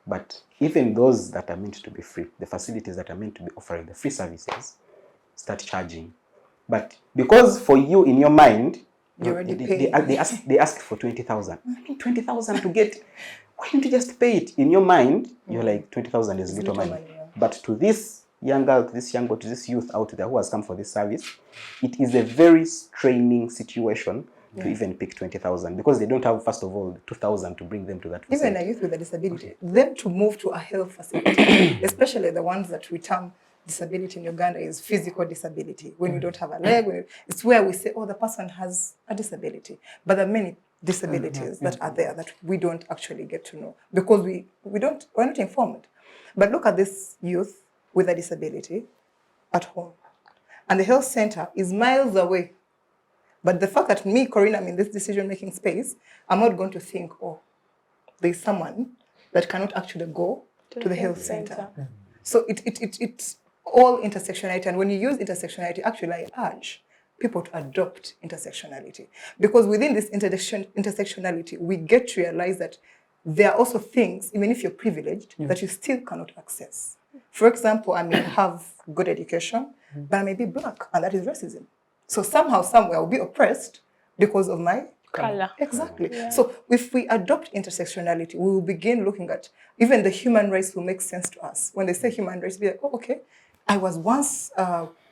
But even those that are meant to be free, the facilities that are meant to be offering the free services, start charging. But because for you in your mind, they ask for 20,000. 20,000 to get, why don't you just pay it? In your mind, you're like 20,000 is little money. But to this young girl, to this young boy, to this youth out there who has come for this service, it is a very straining situation to even pick 20,000 because they don't have, first of all, 2,000 to bring them to that facility. Even a youth with a disability, them to move to a health facility, especially the ones that we term disability in Uganda is physical disability. When you don't have a leg, it's where we say, oh, the person has a disability. But there are many disabilities that are there that we don't actually get to know because we're not informed. But look at this youth with a disability at home. and the health center is miles away. But the fact that me, Coreen, I'm in this decision-making space, I'm not going to think, oh, there's someone that cannot actually go to the health center. So it's all intersectionality. And when you use intersectionality, actually, I urge people to adopt intersectionality. Because within this intersectionality, we get to realize that there are also things, even if you're privileged, that you still cannot access. For example, I may have good education, but I may be Black, and that is racism. So somehow, somewhere, I'll be oppressed because of my Color. Exactly. Yeah. So if we adopt intersectionality, we will begin looking at even the human rights will make sense to us. When they say human rights, be like, oh, okay, I was once,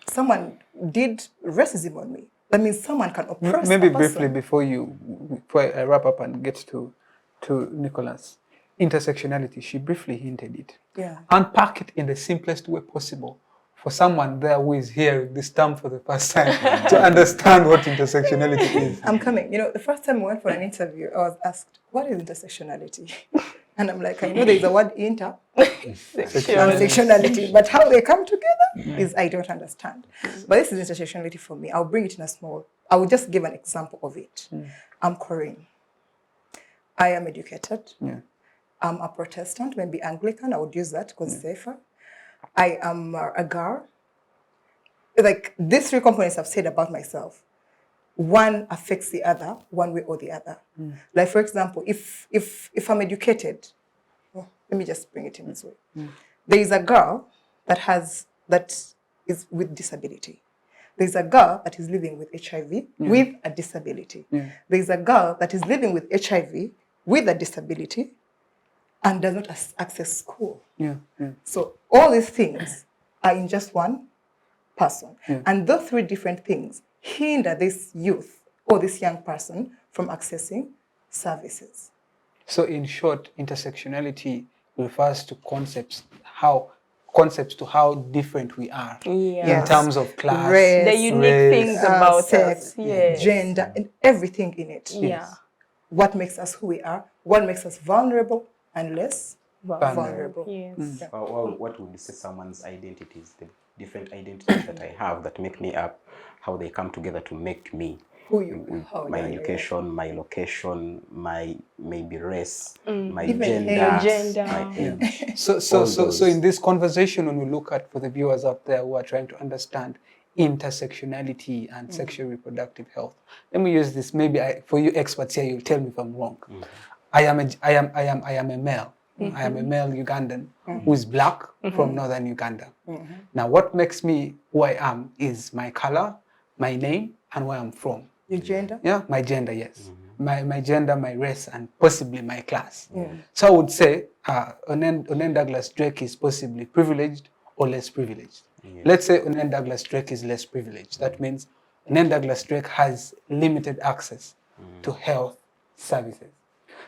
someone did racism on me. That means someone can oppress Maybe a person. briefly before I wrap up and get to Nicholas, intersectionality, she briefly hinted it. Yeah. Unpack it in the simplest way possible for someone there who is hearing this term for the first time to understand what intersectionality is. I'm coming. You know, the first time I went for an interview, I was asked, what is intersectionality? And I'm like, I know there's a word inter and sectionality, but how they come together is I don't understand. But this is intersectionality for me. I'll bring it in a small, I will just give an example of it. I'm Coreen. I am educated. Yeah. I'm a Protestant, maybe Anglican. I would use that because it's safer. I am a girl. Like these three components I've said about myself, one affects the other, one way or the other. Like for example, if I'm educated, let me just bring it in this way. There is a girl that is with disability. There's a girl that is living with HIV with a disability. There's a girl that is living with HIV with a disability and does not access school. So all these things are in just one person. And those three different things hinder this youth or this young person from accessing services. So in short, intersectionality refers to concepts to how different we are in terms of class, race, the unique things about sex, us, gender, and everything in it. What makes us who we are, what makes us vulnerable and less vulnerable. What would you say someone's identities, the different identities that I have that make me up, how they come together to make me? Who you are. My education, my location, my maybe race, my even gender, my age. So in this conversation, when we look at, for the viewers out there who are trying to understand intersectionality and sexual reproductive health, let me use this. Maybe for you experts here, you'll tell me if I'm wrong. I am a male. I am a male Ugandan who is Black from northern Uganda. Now, what makes me who I am is my color, my name, and where I'm from. Your gender? Yeah, my gender, yes. My gender, my race, and possibly my class. So I would say Onen Douglas Drake is possibly privileged or less privileged. Let's say Onen Douglas Drake is less privileged. That means Onen Douglas Drake has limited access to health services.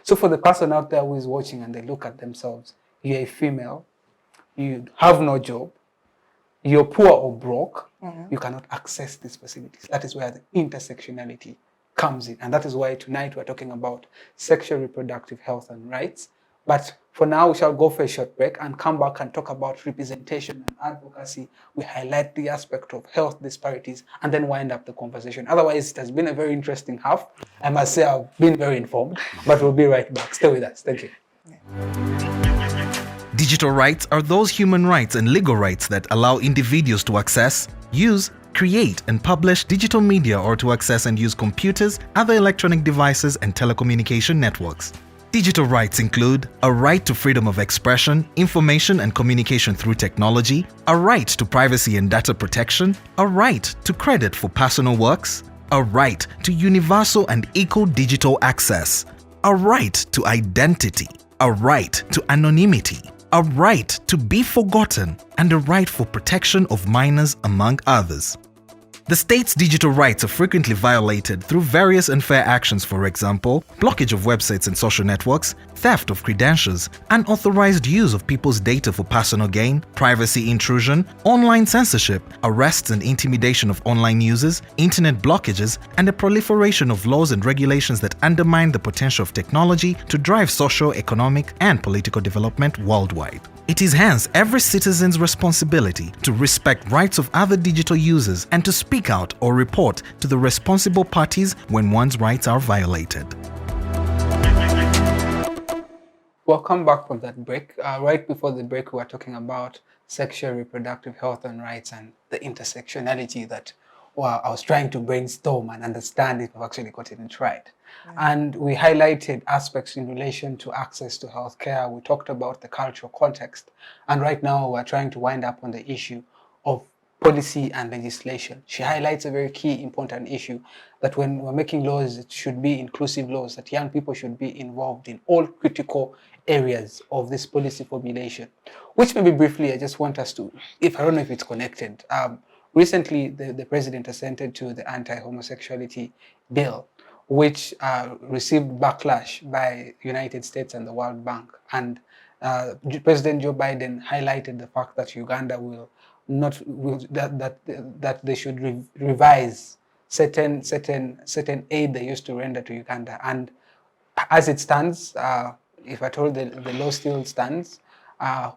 So for the person out there who is watching and they look at themselves, you're a female, you have no job, you're poor or broke, you cannot access these facilities. That is where the intersectionality comes in. And that is why tonight we're talking about sexual reproductive health and rights. But for now, we shall go for a short break and come back and talk about representation and advocacy. We highlight the aspect of health disparities and then wind up the conversation. Otherwise, it has been a very interesting half. I must say I've been very informed, but we'll be right back. Stay with us. Thank you. Digital rights are those human rights and legal rights that allow individuals to access, use, create and publish digital media or to access and use computers, other electronic devices and telecommunication networks. Digital rights include a right to freedom of expression, information and communication through technology, a right to privacy and data protection, a right to credit for personal works, a right to universal and equal digital access, a right to identity, a right to anonymity, a right to be forgotten, and a right for protection of minors, among others. The state's digital rights are frequently violated through various unfair actions, for example, blockage of websites and social networks, theft of credentials, unauthorized use of people's data for personal gain, privacy intrusion, online censorship, arrests and intimidation of online users, internet blockages, and the proliferation of laws and regulations that undermine the potential of technology to drive social, economic, and political development worldwide. It is hence every citizen's responsibility to respect rights of other digital users and to speak out or report to the responsible parties when one's rights are violated. Welcome back from that break. Right before the break, we were talking about sexual reproductive health and rights and the intersectionality that I was trying to brainstorm and understand if I've actually gotten it right. Yeah. And we highlighted aspects in relation to access to healthcare. We talked about the cultural context. And right now, we're trying to wind up on the issue of policy and legislation. She highlights a very key important issue that when we're making laws, it should be inclusive laws, that young people should be involved in all critical areas of this policy formulation, which maybe briefly, I just want us to, I don't know if it's connected. Recently, the president assented to the anti-homosexuality bill, which received backlash by United States and the World Bank. And President Joe Biden highlighted the fact that Uganda that they should revise certain aid they used to render to Uganda. And as it stands, if at all the law still stands,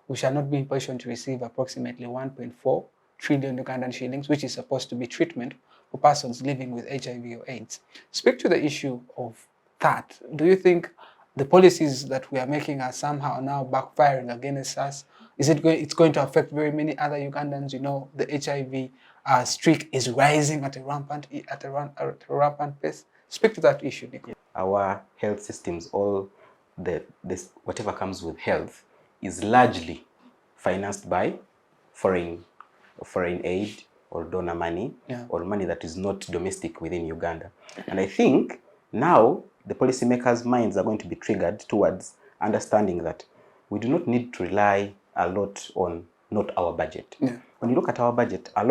we shall not be in position to receive approximately 1.4 trillion Ugandan shillings, which is supposed to be treatment for persons living with HIV or AIDS. Speak to the issue of that. Do you think the policies that we are making are somehow now backfiring against us? It's going to affect very many other Ugandans? You know, the HIV streak is rising at a rampant pace. Speak to that issue, Nico. Our health systems, whatever comes with health, is largely financed by foreign aid or donor money, or money that is not domestic within Uganda. And I think now the policymakers' minds are going to be triggered towards understanding that we do not need to rely a lot on not our budget. Yeah. When you look at our budget, a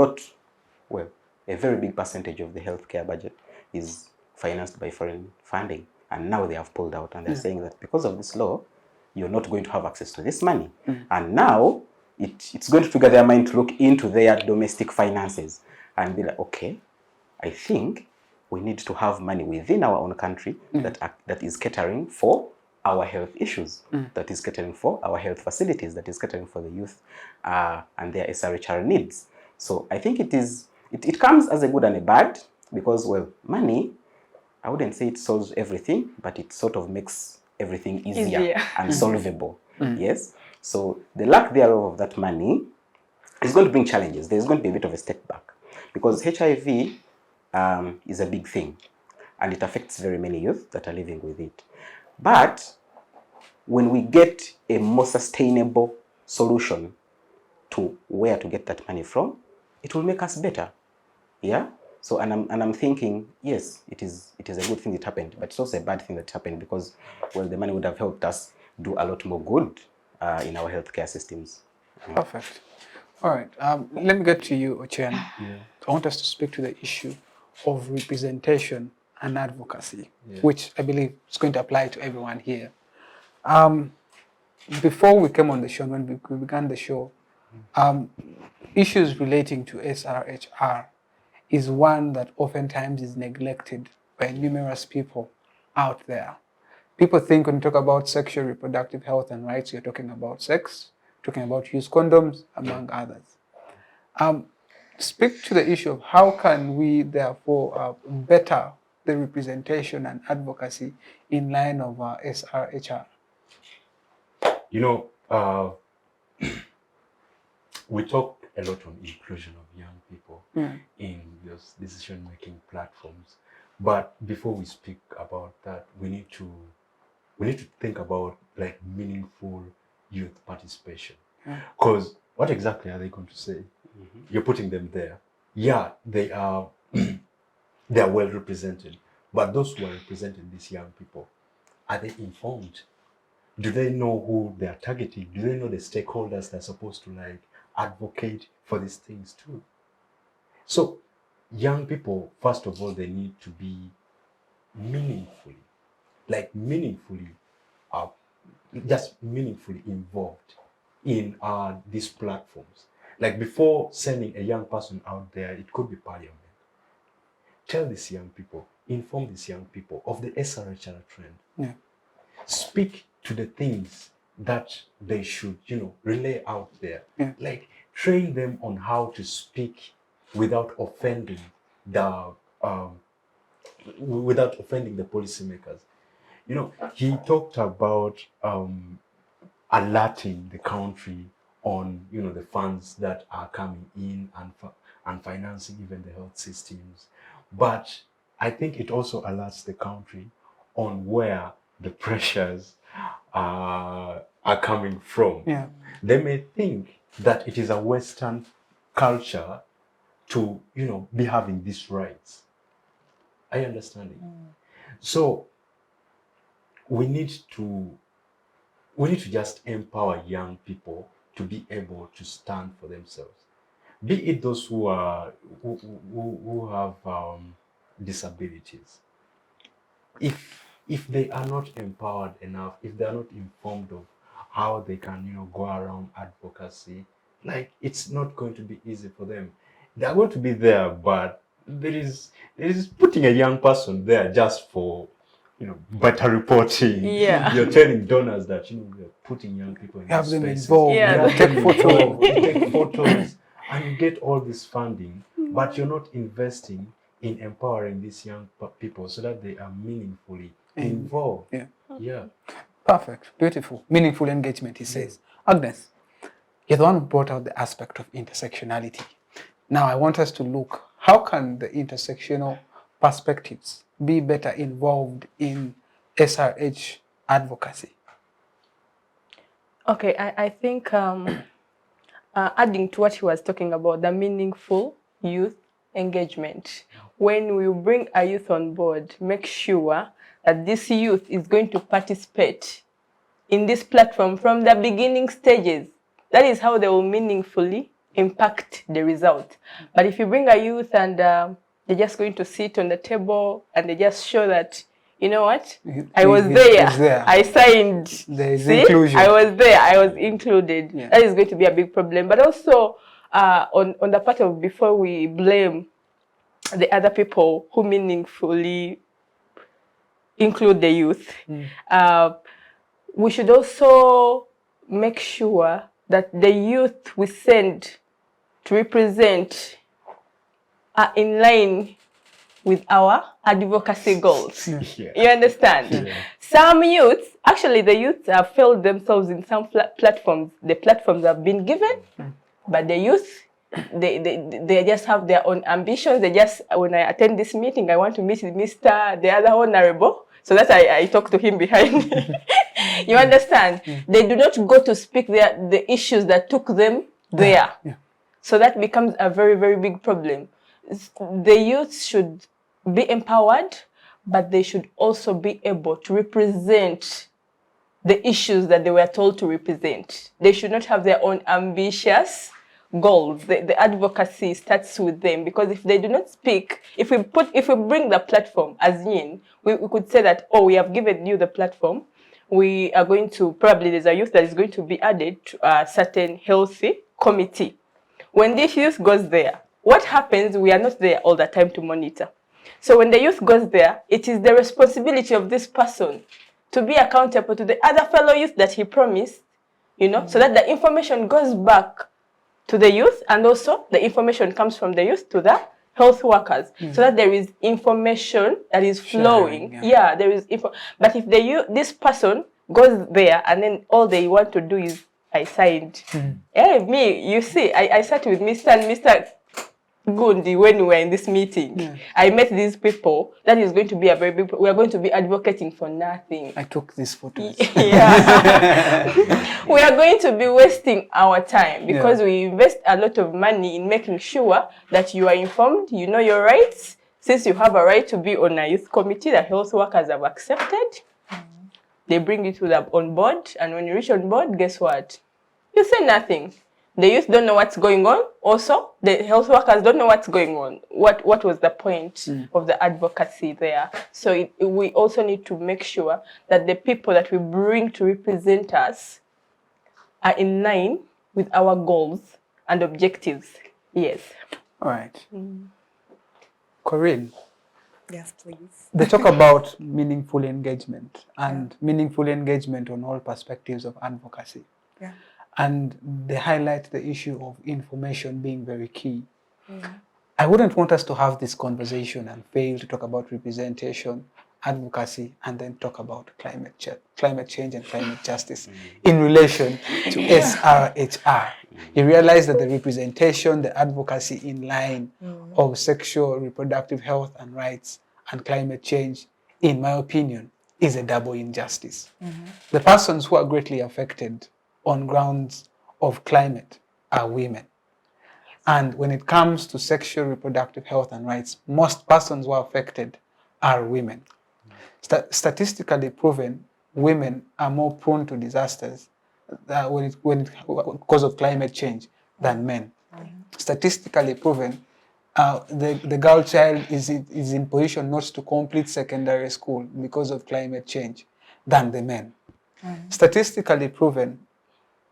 very big percentage of the healthcare budget is financed by foreign funding. And now they have pulled out and they're saying that because of this law, you're not going to have access to this money. And now it's going to trigger their mind to look into their domestic finances and be like, okay, I think we need to have money within our own country that is catering for our health issues, that is catering for our health facilities, that is catering for the youth and their SRHR needs. So I think it comes as a good and a bad because, money, I wouldn't say it solves everything, but it sort of makes everything easier and solvable. Yes. So the lack thereof of that money is going to bring challenges. There's going to be a bit of a step back because HIV is a big thing and it affects very many youth that are living with it. But when we get a more sustainable solution to where to get that money from, it will make us better. Yeah. So and I'm thinking, yes, it is a good thing that happened, but it's also a bad thing that happened because the money would have helped us do a lot more good in our healthcare systems. Perfect. All right. Let me get to you, Ocen. I want us to speak to the issue of representation and advocacy, which I believe is going to apply to everyone here. Before we came on the show, when we began the show, issues relating to SRHR is one that oftentimes is neglected by numerous people out there. People think when you talk about sexual reproductive health and rights, you're talking about sex, talking about use condoms, among others. Speak to the issue of how can we therefore better the representation and advocacy in line of SRHR? You know, we talk a lot on inclusion of young people in those decision-making platforms. But before we speak about that, we need to think about like meaningful youth participation. Because what exactly are they going to say? You're putting them there. Yeah, they are they are well represented. But those who are representing these young people, are they informed? Do they know who they are targeting? Do they know the stakeholders they're supposed to like advocate for these things too? So young people, first of all, they need to be meaningfully just meaningfully involved in these platforms. Like before sending a young person out there, it could be parliament. Tell these young people, inform these young people of the SRHR trend. Yeah. Speak to the things that they should, relay out there. Yeah. Like train them on how to speak without offending the policymakers. He talked about alerting the country on, the funds that are coming in and financing even the health systems. But I think it also alerts the country on where the pressures are coming from. Yeah. They may think that it is a Western culture to, be having these rights. I understand it. So we need to just empower young people to be able to stand for themselves. Be it those who have disabilities. If they are not empowered enough, if they are not informed of how they can, go around advocacy, like it's not going to be easy for them. They are going to be there, but there is putting a young person there just for better reporting. Yeah. You're telling donors that we're putting young people in Have these them spaces. involved. Yeah. You Take photos. You take photos and you get all this funding, but you're not investing in empowering these young people so that they are meaningfully involved. Yeah. Yeah. Perfect. Beautiful. Meaningful engagement, he says. Agnes, you're the one who brought out the aspect of intersectionality. Now I want us to look, how can the intersectional perspectives be better involved in SRH advocacy? Okay, I think adding to what he was talking about, the meaningful youth engagement. When we bring a youth on board, make sure that this youth is going to participate in this platform from the beginning stages. That is how they will meaningfully impact the result. But if you bring a youth and they're just going to sit on the table and they just show that, you know what, I was there, I signed, there is inclusion. I was there, I was included. Yeah. That is going to be a big problem. But also on the part of, before we blame the other people who meaningfully include the youth, we should also make sure that the youth we send to represent are in line with our advocacy goals. Yeah. You understand? Yeah. Some youths, actually the youths have failed themselves in some platforms. The platforms have been given, but the youth, they just have their own ambitions. They just, when I attend this meeting, I want to meet Mr. the other honorable, so that I talk to him behind. You understand? They do not go to speak the issues that took them there. Yeah. So that becomes a very, very big problem. The youth should be empowered, but they should also be able to represent the issues that they were told to represent. They should not have their own ambitious goals. The advocacy starts with them, because if they do not speak, if we bring the platform as NYIN, we could say that, oh, we have given you the platform. We are going to, probably there's a youth that is going to be added to a certain healthy committee. When this youth goes there, what happens? We are not there all the time to monitor. So when the youth goes there, it is the responsibility of this person to be accountable to the other fellow youth that he promised, so that the information goes back to the youth, and also the information comes from the youth to the health workers, so that there is information that is flowing. Sharing, yeah. There is info. But if this person goes there and then all they want to do is, I signed. Hey, me, you see, I sat with Mr. and Mr. Gundi when we were in this meeting. I met these people. That is going to be a very big, we are going to be advocating for nothing. I took these photos. Yeah. We are going to be wasting our time, because we invest a lot of money in making sure that you are informed, you know your rights. Since you have a right to be on a youth committee that health workers have accepted, they bring you to on board, and when you reach on board, guess what? You say nothing. The youth don't know what's going on. Also, the health workers don't know what's going on. What was the point of the advocacy there? So we also need to make sure that the people that we bring to represent us are in line with our goals and objectives. Yes. All right. Coreen, Yes, please. they talk about meaningful engagement and meaningful engagement on all perspectives of advocacy. Yeah. And they highlight the issue of information being very key. I wouldn't want us to have this conversation and fail to talk about representation, advocacy, and then talk about climate change and climate justice in relation to SRHR. You realize that the representation, the advocacy in line of sexual reproductive health and rights and climate change, in my opinion, is a double injustice. The persons who are greatly affected on grounds of climate are women. And when it comes to sexual reproductive health and rights, most persons who are affected are women. Statistically proven, women are more prone to disasters because of climate change than men. Statistically proven, the girl child is in position not to complete secondary school because of climate change than the men. Statistically proven,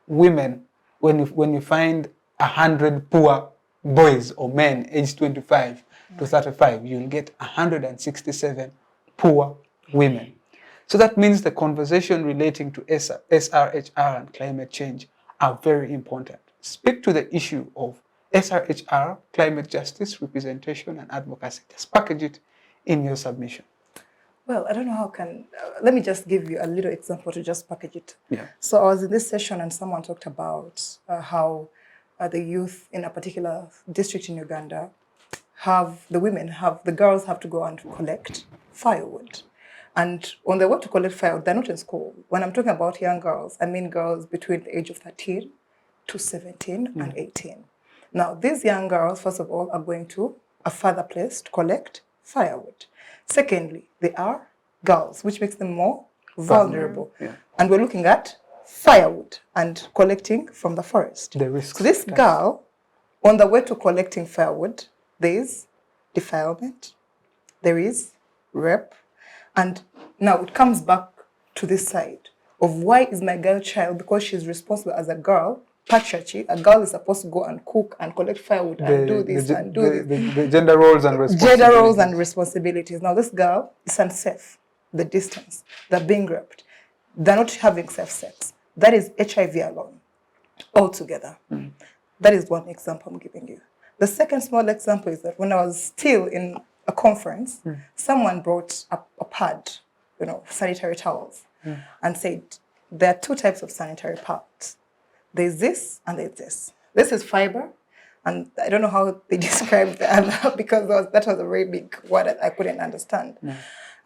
women, when you find 100 poor boys or men aged 25 to 35, you'll get 167 poor women. So that means the conversation relating to SRHR and climate change are very important. Speak to the issue of SRHR, climate justice, representation, and advocacy. Just package it in your submission. Well, I don't know how let me just give you a little example to just package it. Yeah. So I was in this session and someone talked about how the youth in a particular district in Uganda the girls have to go and collect firewood. And on the way to collect firewood, they're not in school. When I'm talking about young girls, I mean girls between the age of 13 to 17 and 18. Now, these young girls, first of all, are going to a further place to collect firewood. Secondly, they are girls, which makes them more vulnerable. Yeah. And we're looking at firewood and collecting from the forest. The risks. So this girl, on the way to collecting firewood, there is defilement, there is rape, and now it comes back to this side of why is my girl child, because she's responsible as a girl, patriarchy, a girl is supposed to go and cook and collect firewood and do this and do this. The gender roles and responsibilities. Gender roles and responsibilities. Now this girl is unsafe, the distance, they're being raped, they're not having safe sex. That is HIV alone, altogether. That is one example I'm giving you. The second small example is that when I was still in a conference, someone brought a pad, sanitary towels, and said, there are two types of sanitary pads. There's this and there's this. This is fiber, and I don't know how they described the other because that was a very big word that I couldn't understand.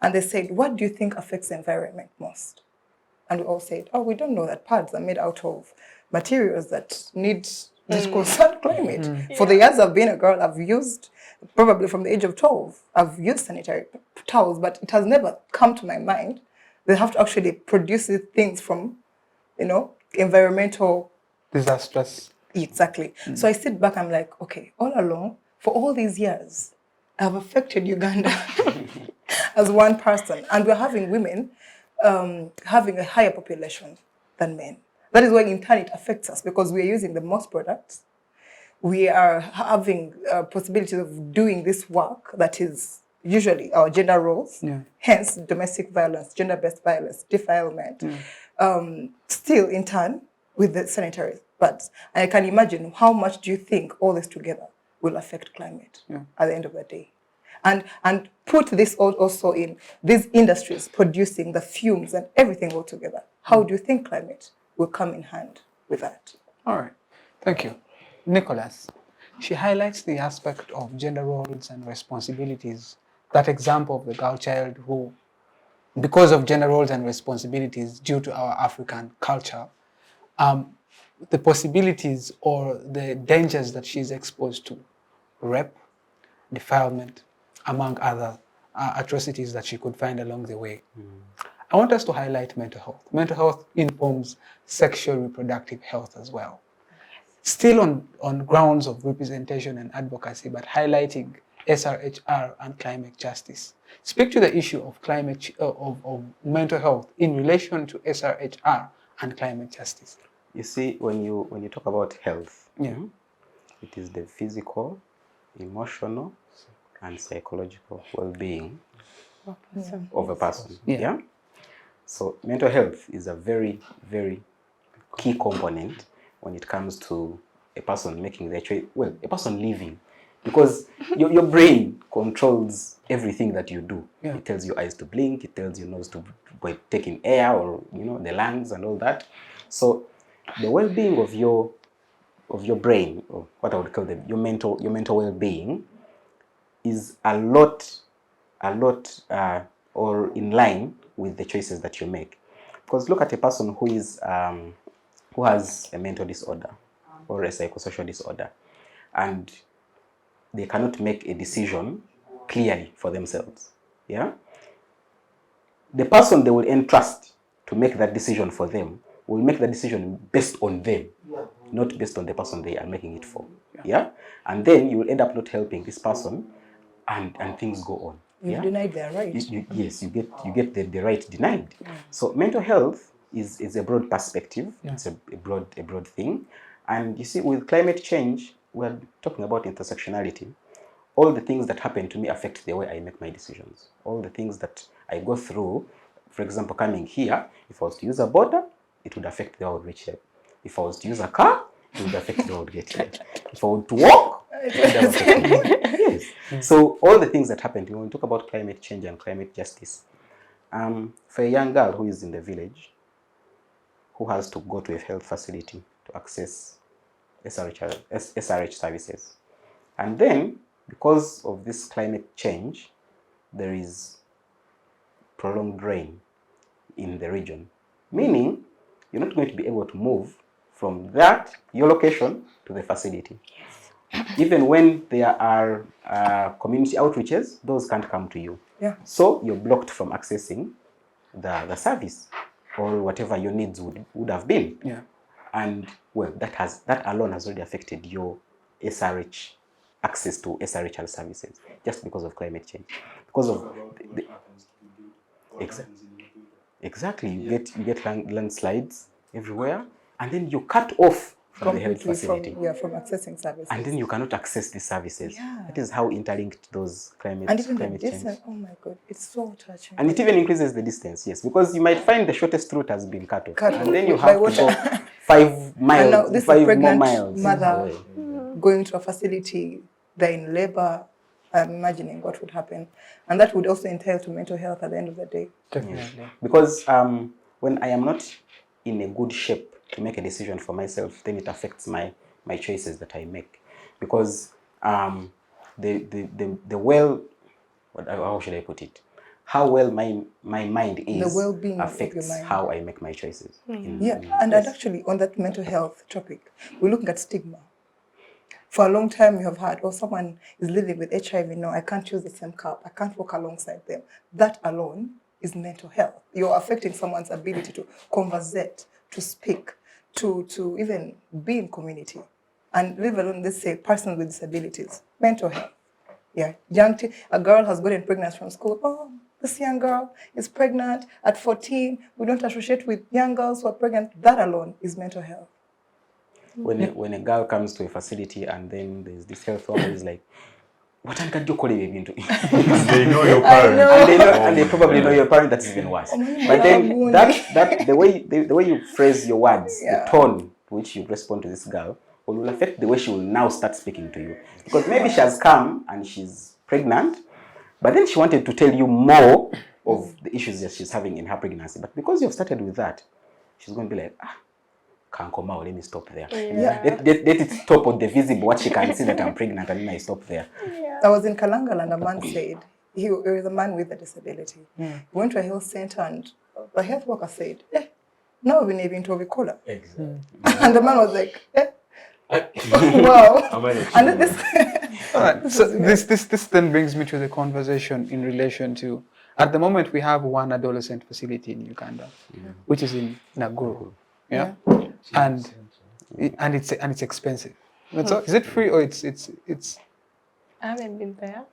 And they said, what do you think affects the environment most? And we all said, oh, we don't know that pads are made out of materials that need concern climate. For the years I've been a girl, I've used, probably from the age of 12, I've used sanitary towels, but it has never come to my mind. They have to actually produce these things from, environmental disastrous. Exactly. So I sit back, I'm like, okay, all along, for all these years, I've affected Uganda as one person. And we're having women having a higher population than men. That is why in turn it affects us, because we're using the most products. We are having possibilities of doing this work that is usually our gender roles, hence domestic violence, gender-based violence, defilement. Still in turn with the sanitary pads. And I can imagine how much do you think all this together will affect climate at the end of the day. And put this also in these industries producing the fumes and everything all together. How do you think climate will come in hand with that? All right. Thank you. Nicholas, she highlights the aspect of gender roles and responsibilities. That example of the girl child who, because of gender roles and responsibilities due to our African culture, the possibilities or the dangers that she's exposed to, rape, defilement, among other atrocities that she could find along the way. I want us to highlight mental health. Mental health informs sexual reproductive health as well. still on grounds of representation and advocacy, but highlighting SRHR and climate justice. Speak to the issue of of mental health in relation to SRHR and climate justice. You see, when you talk about health, Yeah. it is the physical, emotional, and psychological well-being of a person. Yeah. So mental health is a very, very key component when it comes to a person making their choice. Well, a person living, because your brain controls everything that you do. Yeah. It tells your eyes to blink. It tells your nose to take in air, or the lungs and all that. So the well-being of your brain, or what I would call your mental well-being, is a lot or in line with the choices that you make. Because look at a person who has a mental disorder or a psychosocial disorder, and they cannot make a decision clearly for themselves. Yeah, the person they will entrust to make that decision for them will make the decision based on them, not based on the person they are making it for. Yeah, and then you will end up not helping this person, and things go on. You've denied their right. Yes, you get the right denied. So mental health is a broad perspective. Yeah. It's a broad thing. And you see, with climate change, we're talking about intersectionality. All the things that happen to me affect the way I make my decisions. All the things that I go through, for example, coming here, if I was to use a border, it would affect the way I would reach here. If I was to use a car, it would affect the way I would get here. If I were to walk, it would affect me. Yes. So all the things that happen to me, when we talk about climate change and climate justice, for a young girl who is in the village, who has to go to a health facility to access SRH services, and then because of this climate change, there is prolonged rain in the region, meaning you're not going to be able to move from your location to the facility. Even when there are community outreaches, those can't come to you. Yeah. So you're blocked from accessing the service or whatever your needs would have been. Yeah. And well, that alone has already affected your SRH access to SRHR services just because of climate change. Because of exactly, you get landslides everywhere, and then you're cut off from the health facility. From accessing services. And then you cannot access these services. Yeah. That is how interlinked those climate And even the change. distance, oh my God, it's so touching. And it even increases the distance, yes, because you might find the shortest route has been cut off. And then you By have to go 5 miles, And now this 5 is pregnant more miles mother away. going to a facility, they're in labor. I'm imagining what would happen. And that would also entail to mental health at the end of the day. Definitely. Because when I am not in a good shape to make a decision for myself, then it affects my choices that I make. Because how should I put it? How well my mind is The well-being affects of your mind. how I make my choices. And actually on that mental health topic, we're looking at stigma. For a long time you have heard, someone is living with HIV, no, I can't use the same cup, I can't walk alongside them. That alone is mental health. You're affecting someone's ability to conversate, to speak, to even be in community. And leave alone, let's say, persons with disabilities. Mental health. Yeah, a girl has gotten pregnant from school. Oh, this young girl is pregnant at 14. We don't associate with young girls who are pregnant. That alone is mental health. When a girl comes to a facility and then there's this health worker who's like, what can you call it into? They know your parents. And they probably know your parent. That's even worse. But then that the way you phrase your words, the tone which you respond to this girl will affect the way she will now start speaking to you. Because maybe she has come and she's pregnant, but then she wanted to tell you more of the issues that she's having in her pregnancy. But because you've started with that, she's going to be like, Kankomao, let me stop there. Let it stop on the visible, what she can see that I'm pregnant, and then I stop there. I was in Kalangal and a man said, he was a man with a disability. He went to a health center and the health worker said, now we need to cola. Exactly. And the man was like, wow. And this All right. So this then brings me to the conversation in relation to, at the moment we have one adolescent facility in Uganda, which is in Naguru. Yeah. And and it's expensive. So is it free or it's? I haven't been there.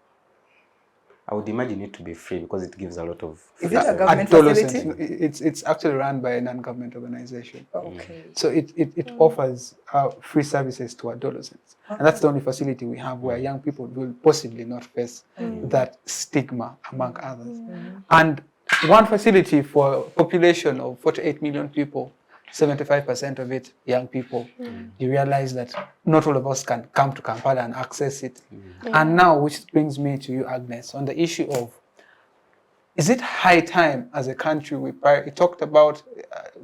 I would imagine it to be free because it gives a lot of. Is it a government adolescent? facility? It's actually run by a non-government organization. Okay. So it offers free services to adolescents. And that's the only facility we have where young people will possibly not face that stigma among others. And one facility for a population of 48 million people, 75% of it young people, you realize that not all of us can come to Kampala and access it. And now, which brings me to you, Agnes, on the issue of, is it high time as a country we talked about,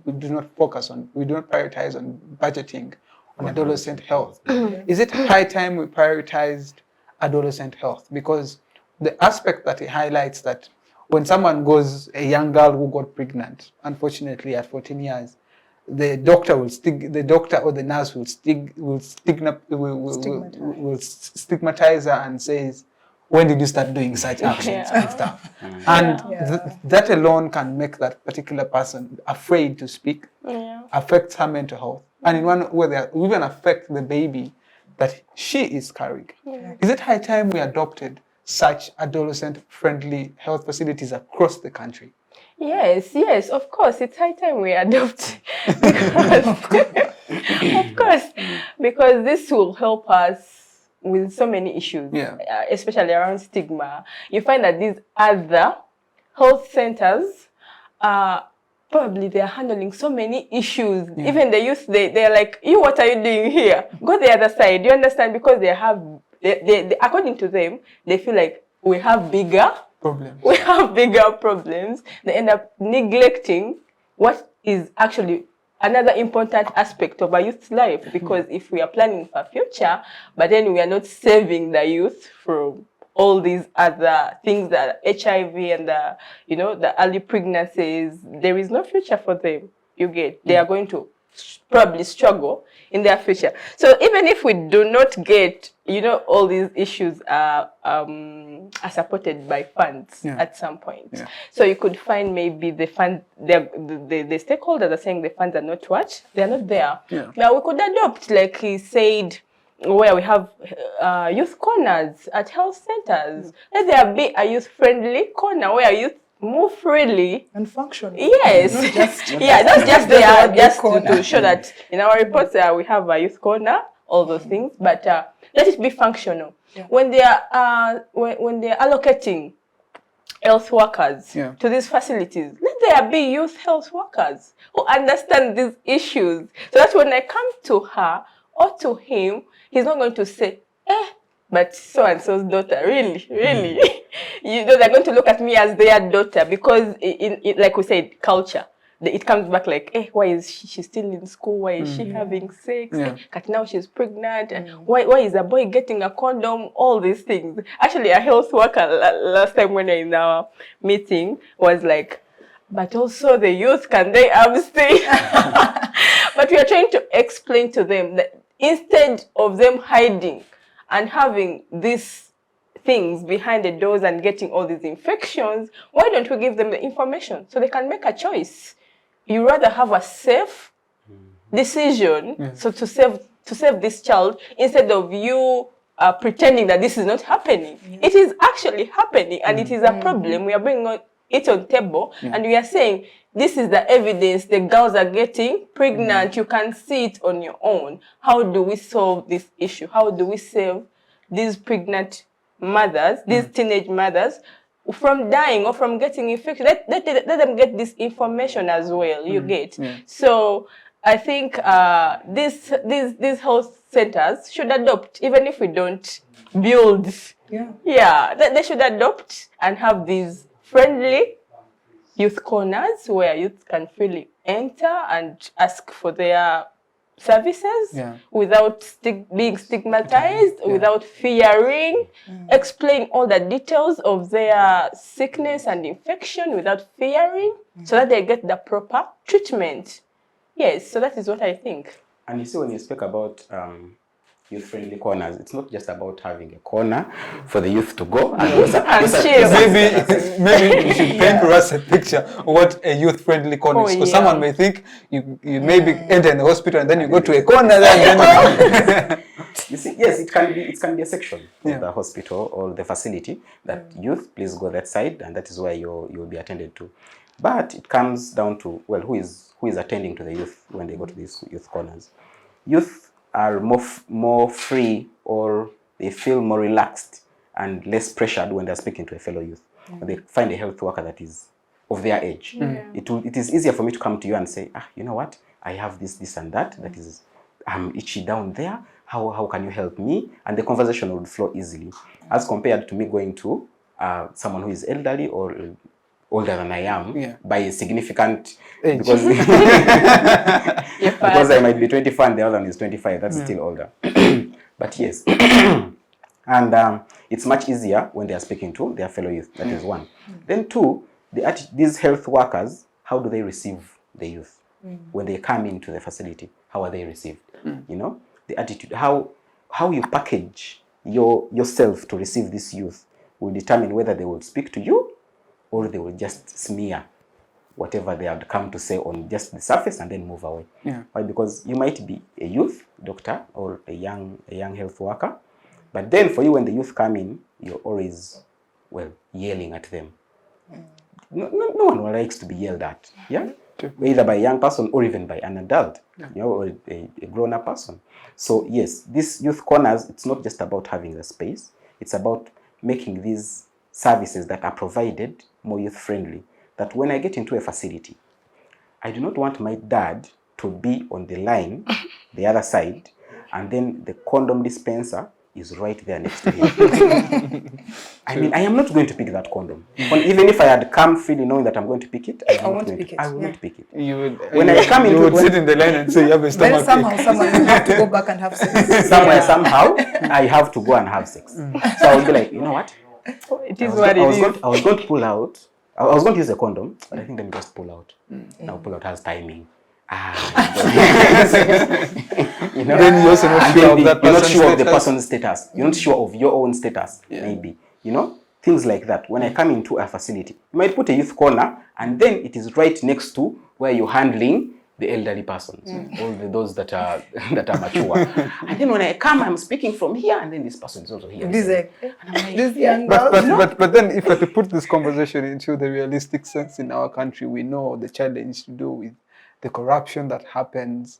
we do not prioritize on budgeting on adolescent health. Is it high time we prioritized adolescent health? Because the aspect that it highlights that when someone goes, a young girl who got pregnant, unfortunately at 14 years, the doctor or the nurse will stigmatize her and says, when did you start doing such actions and stuff? And that alone can make that particular person afraid to speak, affects her mental health, and in one way they even affect the baby that she is carrying. Is it high time we adopted such adolescent-friendly health facilities across the country? Yes, of course. It's high time we adopt because, of course, because this will help us with so many issues, especially around stigma. You find that these other health centers, probably they're handling so many issues. Even the youth, they're like, you, what are you doing here? Go the other side. You understand? Because they according to them, they feel like we have bigger problems. We have bigger problems. They end up neglecting what is actually another important aspect of a youth's life. Because if we are planning for future, but then we are not saving the youth from all these other things, that HIV and the early pregnancies, there is no future for them. You get, they are going to probably struggle in their future. So even if we do not get, all these issues are supported by funds at some point. So you could find maybe the fund, the stakeholders are saying the funds are not what? They are not there. Now we could adopt, like he said, where we have youth corners at health centers. Let there be a youth-friendly corner where youth move freely and function. Yes, not just there, just to show that in our reports we have a youth corner, all those things. But let it be functional. When they are allocating health workers to these facilities, let there be youth health workers who understand these issues, so that when I come to her or to him, he's not going to say, but so-and-so's daughter, really? They're going to look at me as their daughter, because, like we said, culture. It comes back like, why is she still in school? Why is she having sex? But now she's pregnant. Why is a boy getting a condom? All these things. Actually, a health worker last time when in our meeting was like, but also the youth, can they abstain? But we are trying to explain to them that instead of them hiding and having these things behind the doors and getting all these infections, why don't we give them the information so they can make a choice? You rather have a safe decision, so to save this child, instead of you pretending that this is not happening. It is actually happening, and it is a problem. We are bringing it on table, and we are saying, this is the evidence. The girls are getting pregnant. You can see it on your own. How do we solve this issue? How do we save these pregnant mothers, these teenage mothers, from dying or from getting infected? Let them get this information as well. You get. So I think these health centers should adopt, even if we don't build. They should adopt and have these friendly youth corners where youth can freely enter and ask for their services without being stigmatized, without fearing, explain all the details of their sickness and infection without fearing, so that they get the proper treatment. Yes, so that is what I think. And you see, when you speak about youth-friendly corners, it's not just about having a corner for the youth to go maybe you should paint for us a picture of what a youth-friendly corner is. Because someone may think you maybe enter in the hospital and then you go to a corner there and then you see, yes, it can be a section of the hospital or the facility that youth, please go that side, and that is where you'll be attended to. But it comes down to, well, who is attending to the youth when they go to these youth corners. Youth are more free, or they feel more relaxed and less pressured when they're speaking to a fellow youth. When they find a health worker that is of their age. It is easier for me to come to you and say, you know what, I have this and that, that is, I'm itchy down there, how can you help me? And the conversation would flow easily, as compared to me going to someone who is elderly or older than I am by a significant age. Because I might be 24 and the other one is 25, that's still older. But yes, and it's much easier when they are speaking to their fellow youth. That is one. Then two, these health workers, how do they receive the youth? When they come into the facility, how are they received? You know, the attitude, how you package yourself to receive this youth will determine whether they will speak to you or they will just smear whatever they had come to say on just the surface and then move away. Why? Because you might be a youth doctor or a young health worker, but then for you, when the youth come in, you're always, well, yelling at them. No one likes to be yelled at, either by a young person or even by an adult, or a grown-up person. So yes, these youth corners, it's not just about having a space, it's about making these services that are provided more youth-friendly. That when I get into a facility, I do not want my dad to be on the line, the other side, and then the condom dispenser is right there next to him. I mean, I am not going to pick that condom. Even if I had come freely knowing that I'm going to pick it, I will not pick it. You would sit in the line and say you have a stomach ache. Somehow you have to go back and have sex. Somehow, I have to go and have sex. So I would be like, you know what? It is what it is. I was going to pull out. I was going to use a condom, but I think let me just pull out. Now pull out has timing. You know? Then you're also not sure of that you're not sure of the person's status. You're not sure of your own status, maybe. You know? Things like that. When I come into a facility, you might put a youth corner, and then it is right next to where you're handling the elderly persons, all those that are mature. And then when I come, I'm speaking from here, and then this person is also here. And I'm like, this young girl. But then if I to put this conversation into the realistic sense in our country, we know the challenge to do with the corruption that happens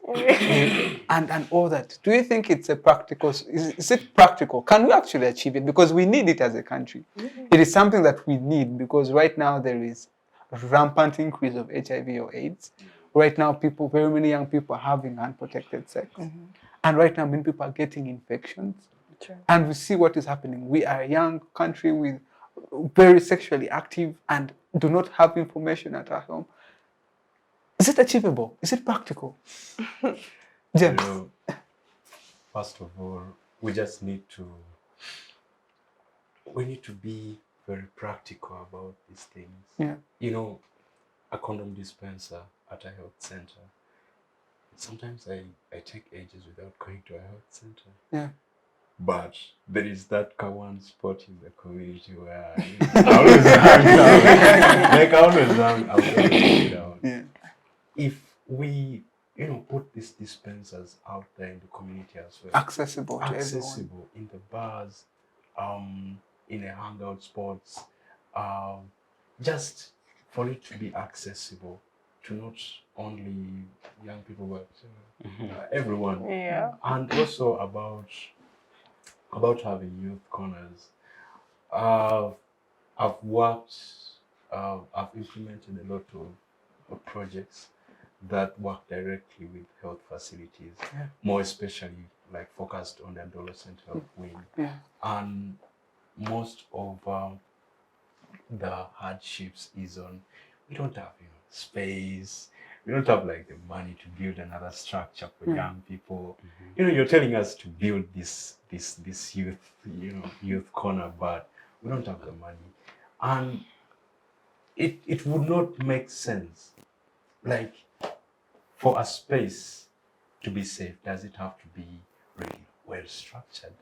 and all that. Do you think it's a practical, is it practical? Can we actually achieve it? Because we need it as a country. It is something that we need, because right now there is a rampant increase of HIV or AIDS. Right now, very many young people are having unprotected sex. And right now, many people are getting infections. And we see what is happening. We are a young country with very sexually active and do not have information at our home. Is it achievable? Is it practical? James? First of all, we just need to be very practical about these things. You know, a condom dispenser at a health center. Sometimes I take ages without going to a health center. But there is that one spot in the community where I always hang down. If we, put these dispensers out there in the community as well, accessible to everyone. In the bars, in the hangout spots, just for it to be accessible to not only young people but everyone. And also about having youth corners. I've implemented a lot of projects that work directly with health facilities, more especially like focused on the adolescent health wing. And most of the hardships is on, we don't have space, we don't have like the money to build another structure for young people. You're telling us to build this youth corner, but we don't have the money. And it would not make sense. Like, for a space to be safe, does it have to be real? well structured.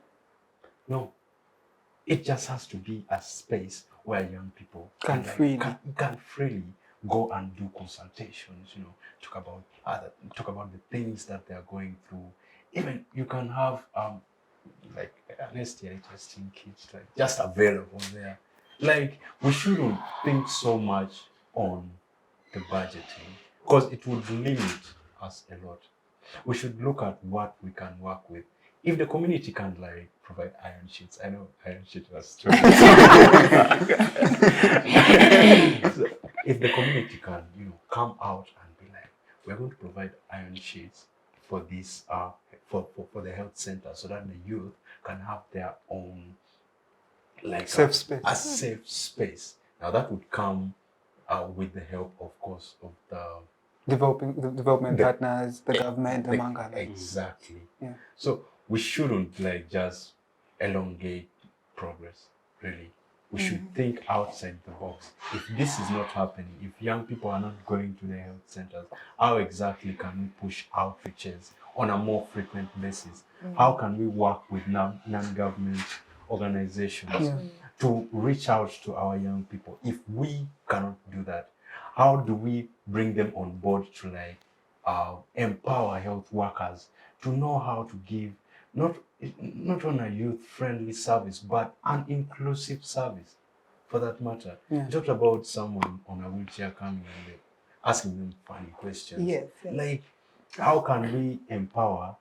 No, it just has to be a space where young people Can freely. can freely go and do consultations, talk about the things that they are going through. Even you can have like an STI testing kit just available there. Like, we shouldn't think so much on the budgeting because it would limit us a lot. We should look at what we can work with. If the community can like provide iron sheets, I know iron sheet was strong. So if the community can, come out and be like, we're going to provide iron sheets for this for the health center so that the youth can have their own like Safe space. a safe space. Now that would come with the help, of course, of the development partners, the government, among others. Exactly. Yeah. So we shouldn't like just elongate progress, really. We should think outside the box. If this is not happening, if young people are not going to the health centers, how exactly can we push outreaches on a more frequent basis? How can we work with non-government organizations to reach out to our young people? If we cannot do that, how do we bring them on board to like empower health workers to know how to give not on a youth-friendly service, but an inclusive service, for that matter. Yeah. You talked about someone on a wheelchair coming and asking them funny questions. Yes. Like, how can we empower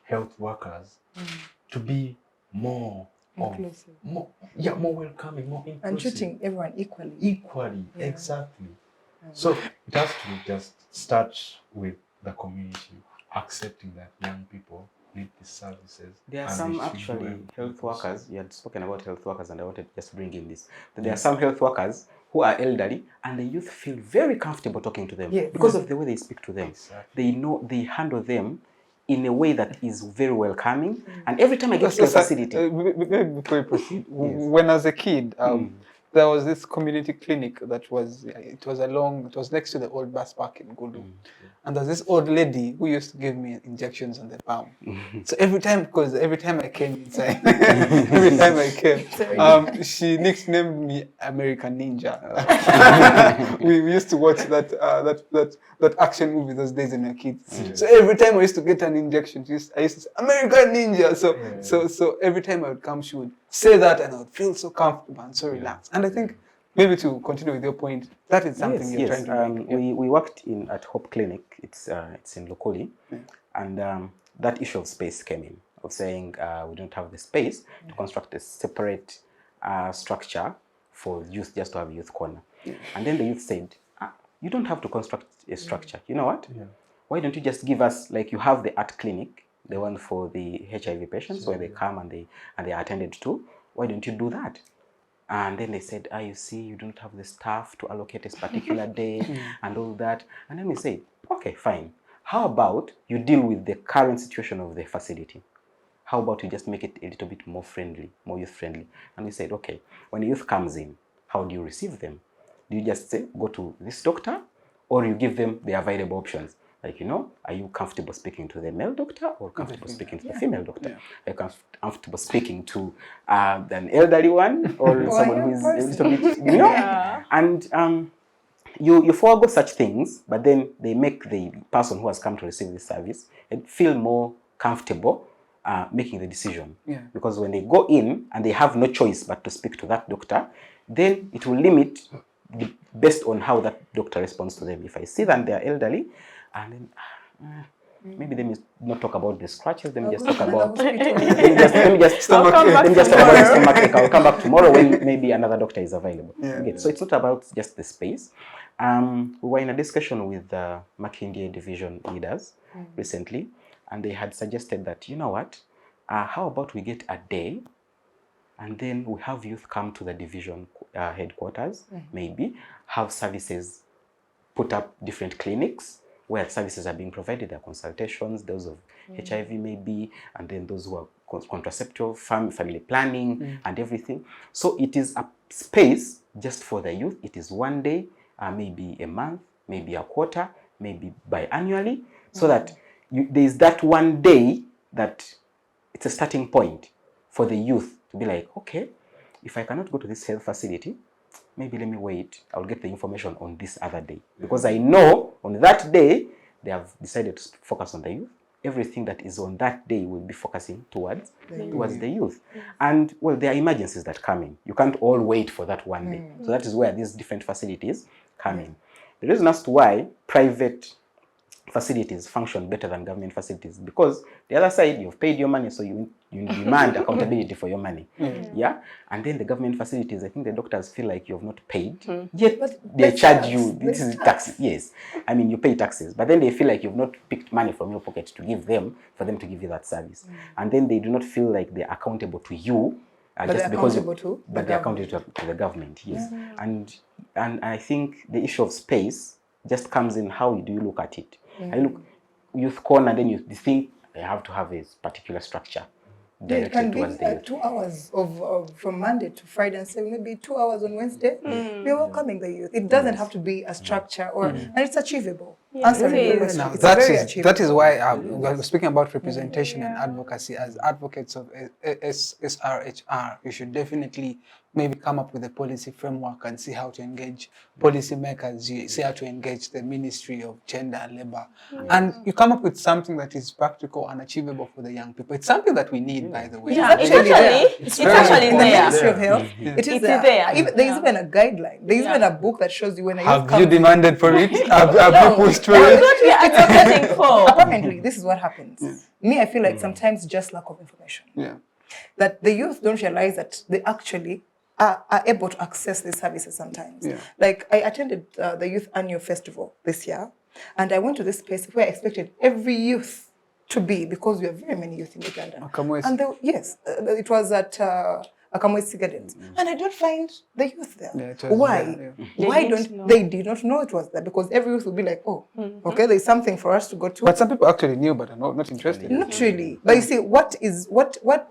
health workers to be more Inclusive. more welcoming, more inclusive, And treating everyone equally. equally, Yeah. exactly. So it has to just start with the community accepting that young people need these services. There are and some they should actually do it. health workers. You had spoken about health workers, and I wanted to just bring in this. There are some health workers who are elderly, and the youth feel very comfortable talking to them because of the way they speak to them. Exactly. They know they handle them in a way that is very welcoming. And every time I get to a facility, Maybe before you proceed, when I was a kid, there was this community clinic that was next to the old bus park in Gulu. And there's this old lady who used to give me injections on the palm. So every time I came inside, she nicknamed me American Ninja. we used to watch that action movie those days when we were kids. So every time I used to get an injection, I used to say American Ninja. So every time I would come, she would say that, and I would feel so comfortable and so relaxed. And I think maybe to continue with your point, that is something you're trying to make. We worked at Hope Clinic. It's in Lokoli, and that issue of space came in, of saying we don't have the space to construct a separate structure for youth, just to have a youth corner. And then the youth said, you don't have to construct a structure. You know what? Why don't you just give us, like you have the art clinic, the one for the HIV patients, where they come and they are attended to. Why don't you do that? And then they said, you see, you don't have the staff to allocate a particular day and all that. And then we said, okay, fine. How about you deal with the current situation of the facility? How about you just make it a little bit more friendly, more youth-friendly? And we said, okay, when a youth comes in, how do you receive them? Do you just say, go to this doctor? Or you give them the available options? Like, are you comfortable speaking to the male doctor or comfortable speaking to the female doctor? Are you comfortable speaking to an elderly one or someone who is a little bit, And you forego such things, but then they make the person who has come to receive this service feel more comfortable making the decision. Because when they go in and they have no choice but to speak to that doctor, then it will limit based on how that doctor responds to them. If I see that they are elderly, and then maybe they may not talk about the scratches. Let me just talk about. Let me just talk about the stomachache. I'll come back tomorrow when maybe another doctor is available. Okay, so it's not about just the space. We were in a discussion with the MakeWay division leaders recently, and they had suggested that, you know what, how about we get a day, and then we have youth come to the division headquarters, maybe have services, put up different clinics where services are being provided. There are consultations, those of HIV maybe, and then those who are contraceptive, family planning, and everything. So it is a space just for the youth. It is one day, maybe a month, maybe a quarter, maybe biannually, so that there is that one day that it's a starting point for the youth to be like, okay, if I cannot go to this health facility, maybe let me wait. I'll get the information on this other day. Because I know on that day, they have decided to focus on the youth. Everything that is on that day will be focusing towards the youth. And, well, there are emergencies that come in. You can't all wait for that one day. So that is where these different facilities come in. The reason as to why private facilities function better than government facilities, because the other side, you've paid your money, so you demand accountability for your money. Yeah? And then the government facilities, I think the doctors feel like you have not paid, yet they charge you. This is taxes. Yes. I mean, you pay taxes, but then they feel like you've not picked money from your pocket to give them, for them to give you that service. And then they do not feel like they're accountable to you, just because they're accountable to the government. Yes. And I think the issue of space just comes in how do you look at it. I look youth corner, then you think they have to have a particular structure directed towards the youth. 2 hours of from Monday to Friday, and say maybe 2 hours on Wednesday. We're welcoming the youth. It doesn't have to be a structure, and it's achievable. Answering the question, it's very achievable. That is why we're speaking about representation and advocacy. As advocates of SRHR, you should definitely maybe come up with a policy framework and see how to engage policymakers, you see how to engage the Ministry of Gender and Labor. And you come up with something that is practical and achievable for the young people. It's something that we need, by the way. It's actually in the Ministry of Health. It is there. There is even a guideline. There is even a book that shows you when a youth comes. Have you demanded for it? Have you pushed for it? What we are advocating for. Apparently, this is what happens. Me, I feel like sometimes just lack of information. That the youth don't realize that they actually are able to access these services sometimes. Like, I attended the Youth Annual Festival this year, and I went to this place where I expected every youth to be, because we have very many youth in Uganda. And it was at Akamwesi Gardens. And I don't find the youth there. Why? Why don't they did not know it was there? Because every youth would be like, oh, okay, there's something for us to go to. But some people actually knew, but are not interested. Not really. But you see, what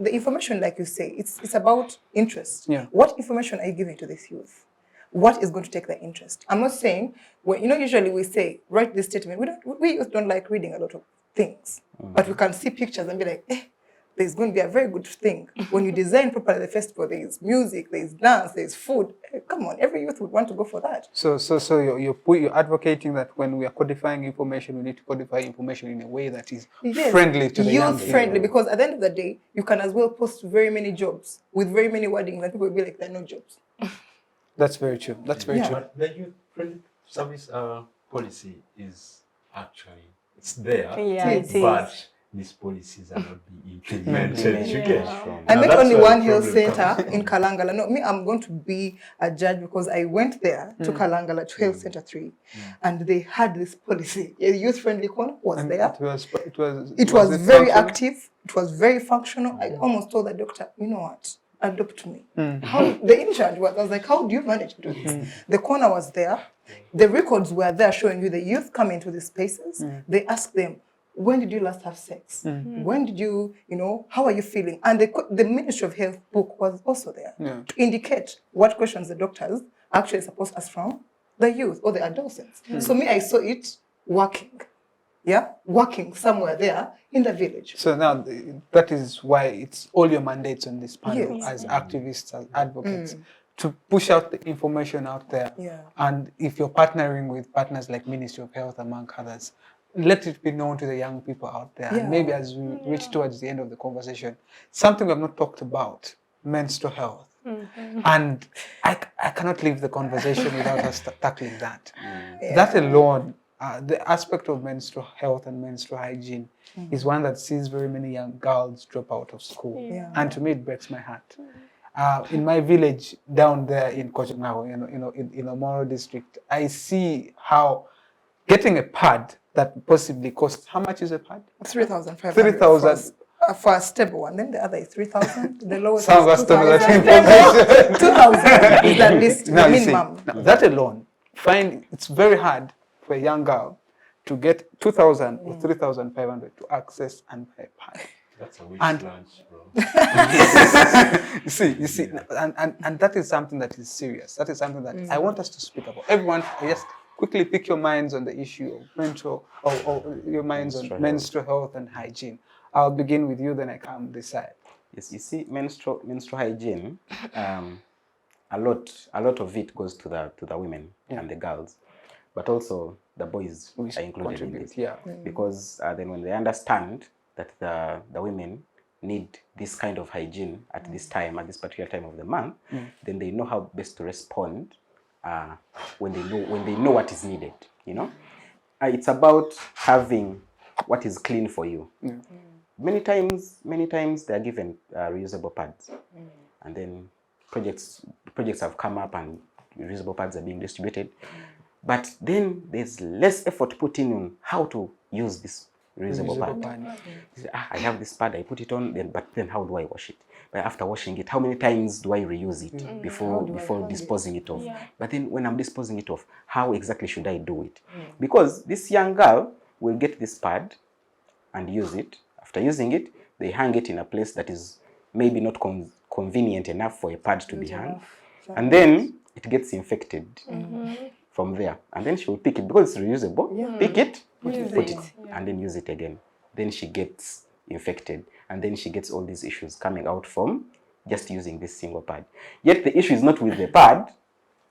the information, like you say, it's about interest. What information are you giving to this youth? What is going to take their interest? I'm not saying, well, usually we say, write this statement. We youth don't like reading a lot of things, but we can see pictures and be like, there's going to be a very good thing. When you design properly the festival, there is music, there is dance, there is food. Come on, every youth would want to go for that. So you're advocating that when we are codifying information, we need to codify information in a way that is friendly to the young people. Youth-friendly, because at the end of the day, you can as well post very many jobs with very many wordings, and people will be like, there are no jobs. That's very true. That's very true. But the youth-friendly service policy is actually, it's there, but these policies are not being implemented. I met only one health center in Kalangala. No, me, I'm going to be a judge because I went there to Kalangala, to Health Center 3, and they had this policy. A youth-friendly corner was there. It was very active. It was very functional. I almost told the doctor, you know what? Adopt me. How the in charge was? I was like, how do you manage to do this? The corner was there. The records were there showing you the youth come into these spaces. They ask them, when did you last have sex? When did you, how are you feeling? And the Ministry of Health book was also there to indicate what questions the doctors actually supposed to ask from the youth or the adolescents. So me, I saw it working. Working somewhere there in the village. So now that is why it's all your mandates on this panel as activists, as advocates, to push out the information out there. And if you're partnering with partners like Ministry of Health, among others, let it be known to the young people out there. And maybe as we reach towards the end of the conversation, something we have not talked about, menstrual health. And I cannot leave the conversation without us tackling that. That alone, the aspect of menstrual health and menstrual hygiene is one that sees very many young girls drop out of school. And to me, it breaks my heart. In my village down there in Kochongaho, in Omoko district, I see how getting a pad that possibly costs, how much is a pad? 3,500. 3,000 for a stable one. Then the other is 3,000. The lowest Sounds is 2,000. 2,000 is at least the minimum. Now, that alone, it's very hard for a young girl to get 2,000 or 3,500 to access and buy a pad. That's a witch lunch, bro. you see, and that is something that is serious. That is something that I want us to speak about. Everyone, just quickly pick your minds on the issue of menstrual, or your minds on menstrual health and hygiene. I'll begin with you, then I come this side. Yes, you see, menstrual hygiene, a lot of it goes to the women and the girls, but also the boys are included in it. Yeah. Because then when they understand that the women need this kind of hygiene at this time, at this particular time of the month, then they know how best to respond when they know what is needed. You know, it's about having what is clean for you. Many times they are given reusable pads, and then projects have come up and reusable pads are being distributed, but then there's less effort put in on how to use this reusable pad. I have this pad, I put it on, but then how do I wash it? But after washing it, how many times do I reuse it before disposing it off? But then when I'm disposing it off, how exactly should I do it? Because this young girl will get this pad and use it. After using it, they hang it in a place that is maybe not convenient enough for a pad to be hung. And then it gets infected from there. And then she will pick it because it's reusable. Pick it, put it, and then use it again. Then she gets infected. And then she gets all these issues coming out from just using this single pad. Yet the issue is not with the pad,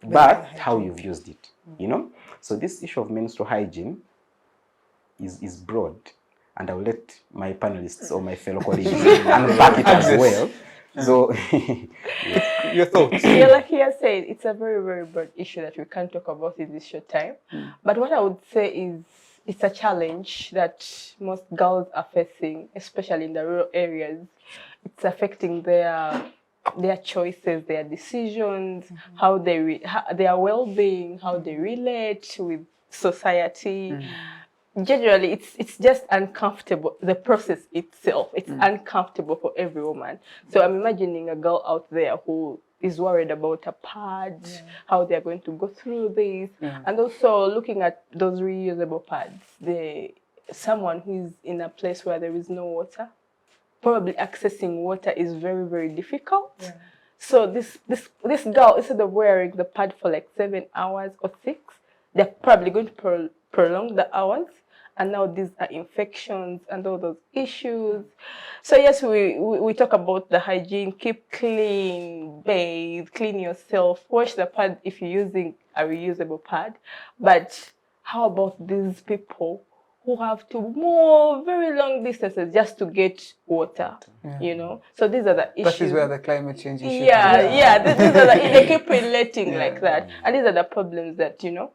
but how you've used it. You know? So this issue of menstrual hygiene is broad. And I'll let my panelists or my fellow colleagues unpack it as well. So, your thoughts? Yeah, like you said, it's a very, very broad issue that we can't talk about in this short time. But what I would say is it's a challenge that most girls are facing, especially in the rural areas. It's affecting their choices, their decisions, how their well-being, how they relate with society. Generally, it's just uncomfortable. The process itself, it's uncomfortable for every woman. So I'm imagining a girl out there who is worried about a pad, how they're going to go through this, and also looking at those reusable pads. Someone who is in a place where there is no water, probably accessing water is very, very difficult. So this girl, instead of wearing the pad for like 7 hours or 6, they're probably going to prolong the hours. And now these are infections and all those issues. So yes, we talk about the hygiene, keep clean, bathe, clean yourself, wash the pad if you're using a reusable pad. But how about these people who have to move very long distances just to get water, you know? So these are the issues. That is where the climate change issue these are they keep relating like that. And these are the problems that, you know,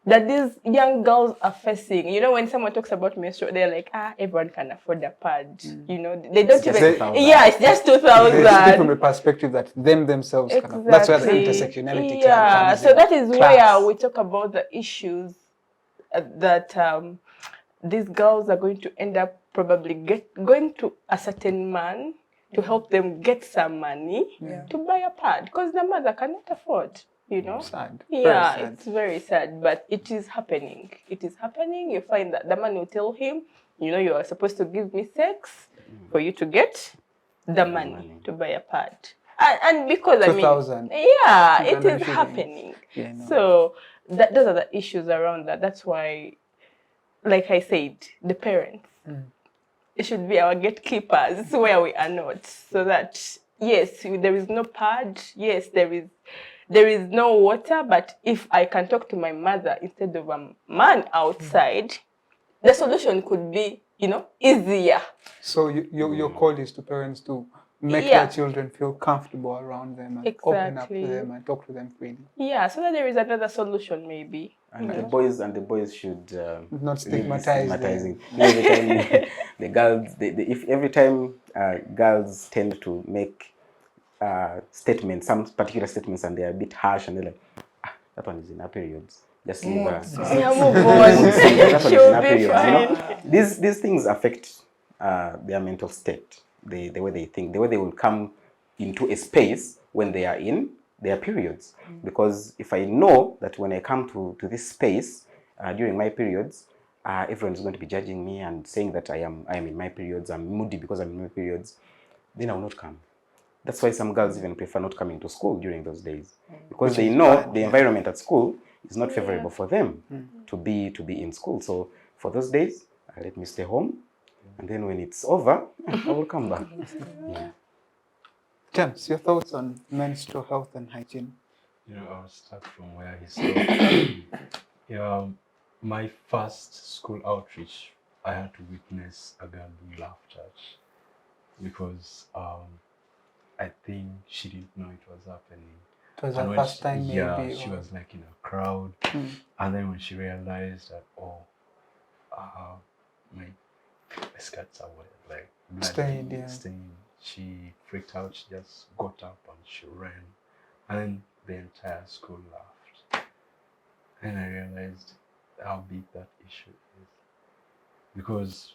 that these young girls are facing. You know, when someone talks about menstrual, they're like, everyone can afford a pad. You know, they don't even... it's just 2,000. They speak from a perspective that themselves can afford. That's where the intersectionality comes in. So that is where we talk about the issues that these girls are going to end up probably going to a certain man to help them get some money to buy a pad, because the mother cannot afford. You know, sad. Yeah, it's very sad, but it is happening. It is happening. You find that the man will tell him, you know, you are supposed to give me sex for you to get the money to buy a pad. And because, 2,000. It is happening. So those are the issues around that. That's why, like I said, the parents, it should be our gatekeepers where we are not. So that, yes, there is no pad. Yes, there is no water, but if I can talk to my mother instead of a man outside, the solution could be, you know, easier. So your call is to parents to make their children feel comfortable around them and open up to them and talk to them freely. Yeah, so that there is another solution maybe. And the boys should not stigmatizing. Every time the girls, if every time girls tend to make statements, some particular statements, and they're a bit harsh, and they're like, that one is in her periods. Just leave her. Move on. She'll be fine. You know? These things affect their mental state, the way they think, the way they will come into a space when they are in their periods. Because if I know that when I come to this space during my periods, everyone's going to be judging me and saying that I am in my periods, I'm moody because I'm in my periods, then I will not come. That's why some girls even prefer not coming to school during those days, because they know the environment at school is not favorable for them to be in school. So for those days, let me stay home And then when it's over, I will come back. Yeah. James, your thoughts on menstrual health and hygiene? I'll start from where he stopped. My first school outreach, I had to witness a girl being laughed at because I think she didn't know it was happening. It was And her when first she- time, Yeah, maybe. she or- was like in a crowd. And then when she realized that, my skirts are wet, like bloody, Stained, yeah. stained, she freaked out. She just got up and she ran. And then the entire school laughed. And I realized how big that issue is. Because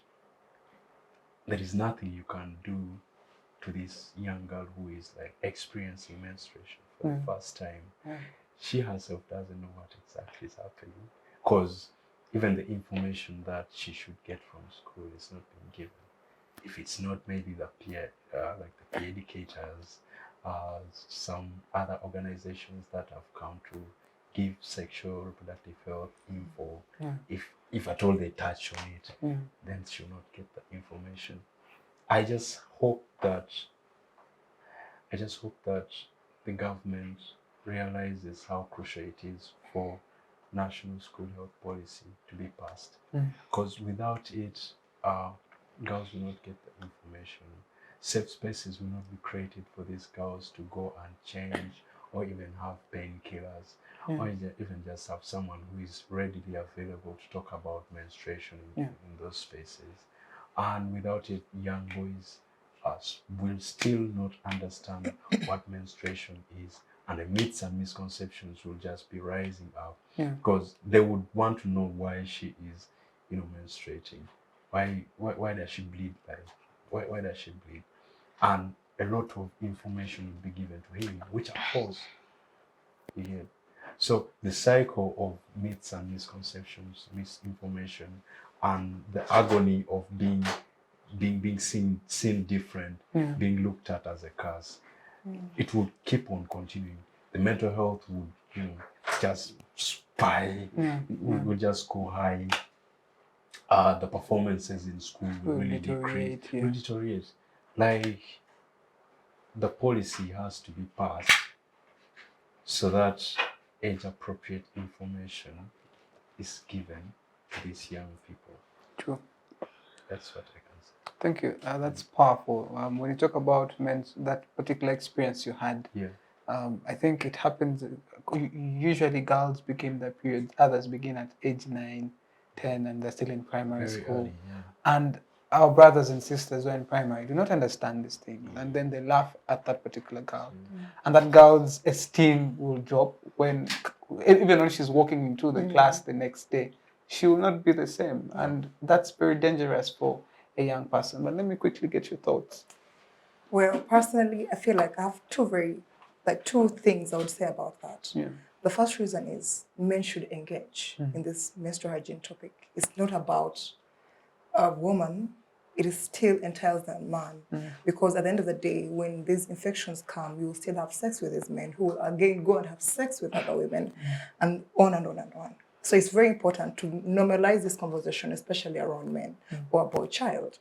there is nothing you can do to this young girl who is like experiencing menstruation for the first time. She herself doesn't know what exactly is happening, because even the information that she should get from school is not being given. If it's not maybe the peer, like the peer educators, some other organizations that have come to give sexual reproductive health info, if at all they touch on it, then she'll not get the information. I just hope that the government realizes how crucial it is for national school health policy to be passed. Because without it, girls will not get the information. Safe spaces will not be created for these girls to go and change or even have painkillers, or even just have someone who is readily available to talk about menstruation in those spaces. And without it, young boys will still not understand what menstruation is, and the myths and misconceptions will just be rising up because they would want to know why she is, menstruating. Why does she bleed? Like, why does she bleed? And a lot of information will be given to him, which of course he had. So the cycle of myths and misconceptions, misinformation, and the agony of being seen different, being looked at as a curse, it would keep on continuing. The mental health would, just spike, would just go high. The performances in school will really decrease, will deteriorate. Like, the policy has to be passed so that age-appropriate information is given to these young people. True. That's what I can say. Thank you. That's powerful. When you talk about that particular experience you had, I think it happens. Usually, girls begin their period. Others begin at age 9, 10, and they're still in primary school. Early, And our brothers and sisters who are in primary do not understand these things, and then they laugh at that particular girl, and that girl's esteem will drop even when she's walking into the class the next day. She will not be the same, and that's very dangerous for a young person. But let me quickly get your thoughts. Well, personally, I feel like I have two things I would say about that. The first reason is men should engage in this menstrual hygiene topic. It's not about a woman, it still entails the man. Because at the end of the day, when these infections come, you will still have sex with these men who will again go and have sex with other women, and on and on and on. So it's very important to normalize this conversation, especially around men or a boy child.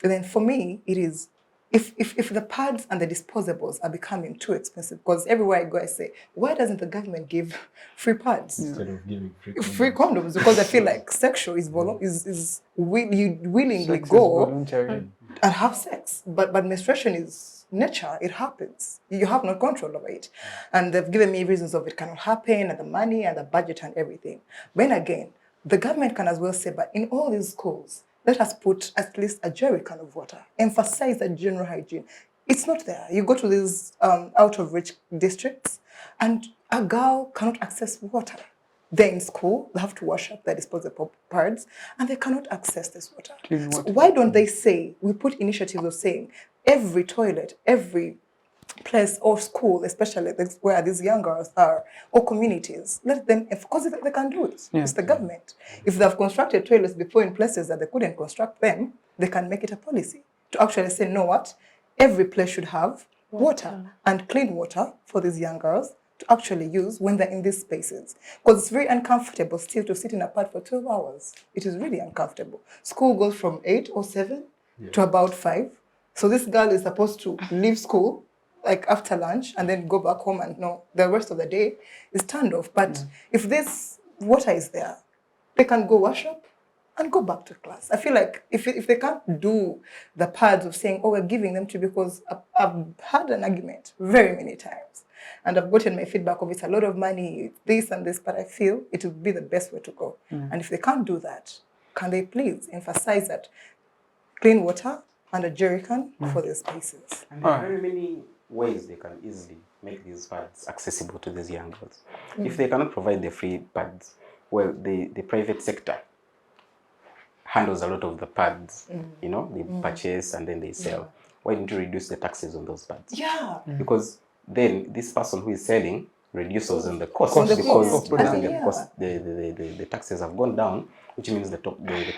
And then for me, it is, if the pads and the disposables are becoming too expensive, because everywhere I go, I say, why doesn't the government give free pads? Instead of giving Free condoms, because I feel like sexual is you willingly Sex is go voluntary. and have sex, but menstruation is nature. It happens. You have no control over it, and they've given me reasons of it cannot happen, and the money and the budget and everything. But again, the government can as well say, but in all these schools, let us put at least a jerrycan of water. Emphasize that general hygiene. It's not there. You go to these out-of-reach districts, and a girl cannot access water. They're in school, they have to wash up their disposable pads, and they cannot access this water. Clean So water. why don't they say, we put initiatives of saying, every toilet, every place or school, especially where these young girls are, or communities, let them, because they can do it. It's the government. If they've constructed toilets before in places that they couldn't construct them, they can make it a policy to actually say, know what, every place should have water and clean water for these young girls to actually use when they're in these spaces. Because it's very uncomfortable still to sit in a pad for 12 hours. It is really uncomfortable. School goes from 8 or 7 to about 5. So this girl is supposed to leave school like after lunch and then go back home, and no, the rest of the day is turned off. But if this water is there, they can go wash up and go back to class. I feel like if they can't do the pads of saying, oh, we're giving them to, because I've had an argument very many times and I've gotten my feedback of it's a lot of money, this and this, but I feel it would be the best way to go. And if they can't do that, can they please emphasize that clean water and a jerry can for their spaces? And there are very many ways they can easily make these pads accessible to these young girls. If they cannot provide the free pads, well, the private sector handles a lot of the pads, you know, they purchase and then they sell. Why don't you reduce the taxes on those pads? Yeah. Because then this person who is selling reduces on the cost, On the because cost. the taxes have gone down, which means the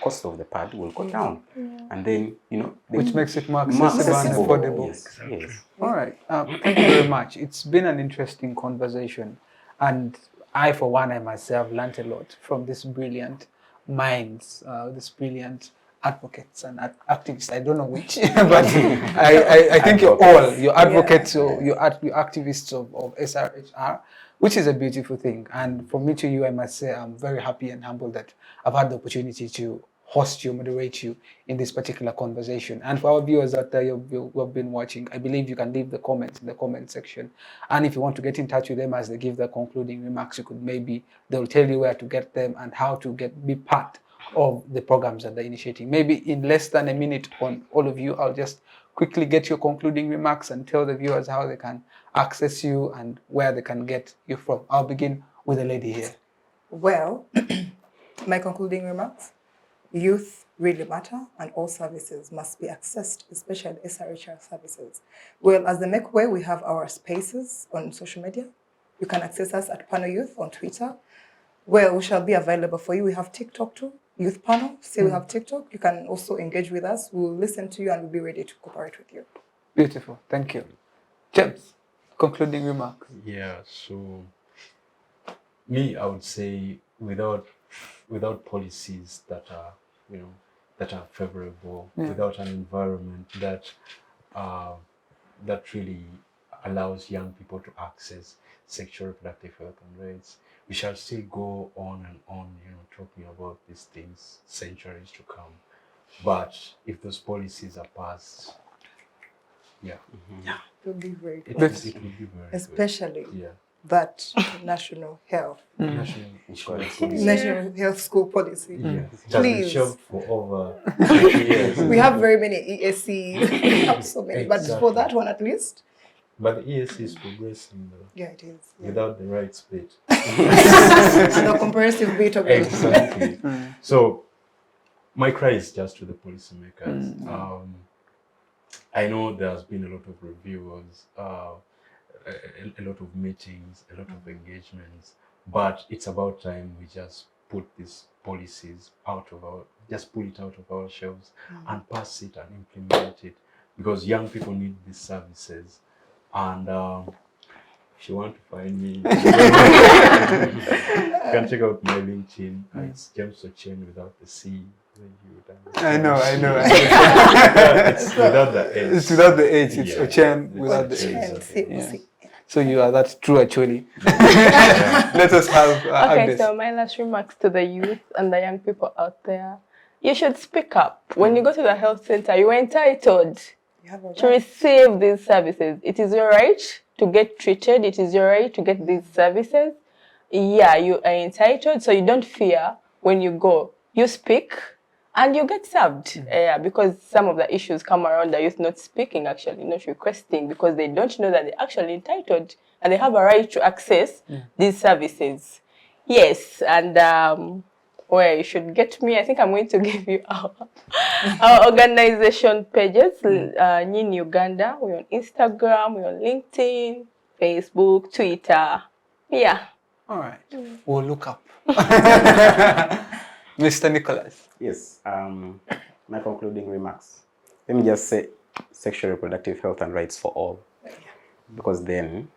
cost of the pad will go down. And then, you know, Which makes it more accessible and affordable. Yes, yes. All right. Thank you very much. It's been an interesting conversation. And I, for one, I myself learned a lot from these brilliant minds, these brilliant advocates and activists. I don't know which, but I think you're all, you're advocates, or you're activists of SRHR, which is a beautiful thing. And from me to you, I must say I'm very happy and humbled that I've had the opportunity to host you, moderate you in this particular conversation. And for our viewers out there who have been watching, I believe you can leave the comments in the comment section. And if you want to get in touch with them as they give their concluding remarks, you could they'll tell you where to get them and how to be part of the programs that they're initiating. Maybe in less than a minute on all of you, I'll just quickly get your concluding remarks and tell the viewers how they can access you and where they can get you from. I'll begin with the lady here. Well, my concluding remarks: youth really matter, and all services must be accessed, especially SRHR services. Well, as the MakeWay, we have our spaces on social media. You can access us at Panel Youth on Twitter. Well, we shall be available for you. We have TikTok too, Youth Panel. Say we have TikTok. You can also engage with us. We'll listen to you and we'll be ready to cooperate with you. Beautiful. Thank you. James, concluding remarks. Yeah, so me, I would say without policies that are, you know, that are favorable, without an environment that that really allows young people to access sexual reproductive health and rights, we shall still go on and on, you know, talking about these things centuries to come. But if those policies are passed, It will be very it good. will be very Especially good. that national health, National insurance policy. national health school policy. It has been Please. shelved for over 20 years. We have very many ESCs. We have so many, but for Exactly. that one at least, But the ESC is progressing though, yeah, it is. Yeah. without the right split. And the comprehensive bit of it. Exactly. So my cry is just to the policymakers. I know there has been a lot of reviews, a lot of meetings, a lot of engagements, but it's about time we just put these policies just pull it out of our shelves and pass it and implement it, because young people need these services. And if you want to find me, you can check out my LinkedIn. It's James Ocen without the C. I know. It's without the H. It's without the H. It's Yeah. Ocen without the And H. see, Yeah. see. So you are that true, actually. Let us have Okay, Agnes. so my last remarks to the youth and the young people out there: you should speak up. When you go to the health center, you are entitled You have a to right. receive these services. It is your right to get treated. It is your right to get these services. Yeah, you are entitled, so you don't fear when you go. You speak and you get served. Yeah, because some of the issues come around the youth not speaking, actually, not requesting, because they don't know that they're actually entitled and they have a right to access these services. Yes, and where you should get me, I think I'm going to give you our organization pages. NYIN Uganda, we're on Instagram, we're on LinkedIn, Facebook, Twitter. Yeah. All right. We'll look up. Mr. Nicholas. Yes. My concluding remarks. Let me just say sexual reproductive health and rights for all. Because then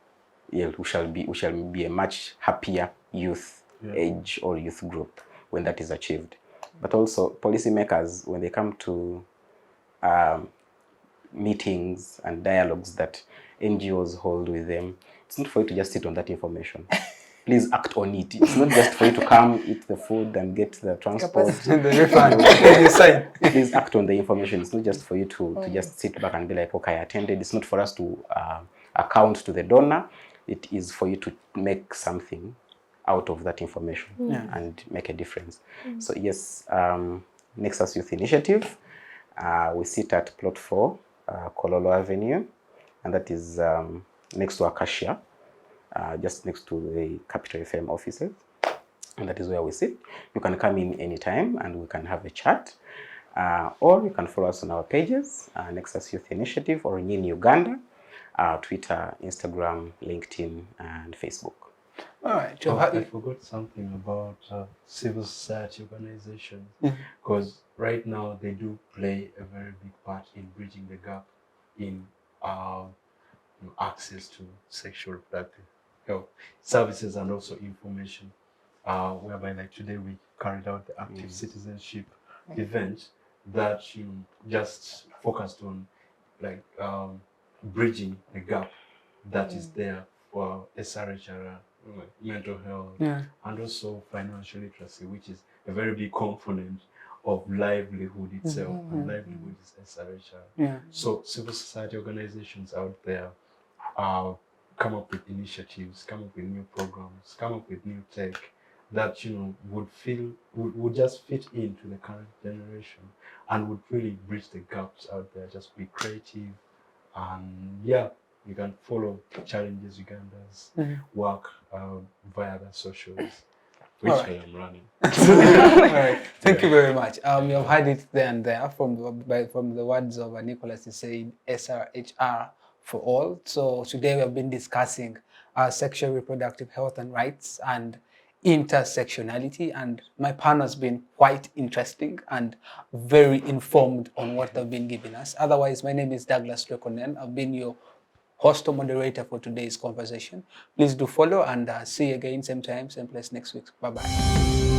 we shall be a much happier youth age or youth group when that is achieved. But also policymakers, when they come to meetings and dialogues that NGOs hold with them. It's not for you to just sit on that information. Please act on it. It's not just for you to come, eat the food and get the transport. The refund. You sign. Please act on the information. It's not just for you to just sit back and be like, okay, I attended. It's not for us to account to the donor. It is for you to make something out of that information and make a difference. So yes, Nexus Youth Initiative, we sit at Plot 4, Kololo Avenue, and that is next to Acacia, just next to the Capital FM offices. And that is where we sit. You can come in anytime and we can have a chat. Or you can follow us on our pages, Nexus Youth Initiative or NYIN Uganda, Twitter, Instagram, LinkedIn, and Facebook. All right. Oh, I forgot something about civil society organizations, because right now they do play a very big part in bridging the gap in access to sexual reproductive health services and also information. Whereby, like today, we carried out the active citizenship event that just focused on like bridging the gap that is there for SRHR, mental health, and also financial literacy, which is a very big component of livelihood itself, and livelihood is SRHR. So civil society organizations out there come up with initiatives, come up with new programs, come up with new tech that would just fit into the current generation and would really bridge the gaps out there. Just be creative, and you can follow Challenges Uganda's work via the socials, which I am running. All right. Thank you very much. You have heard it there and there from the words of Nicholas. He said SRHR for all. So today we have been discussing sexual reproductive health and rights and intersectionality, and my panel has been quite interesting and very informed on what they've been giving us. Otherwise, my name is Douglas Onen. I've been your host or moderator for today's conversation. Please do follow, and see you again same time, same place next week. Bye-bye.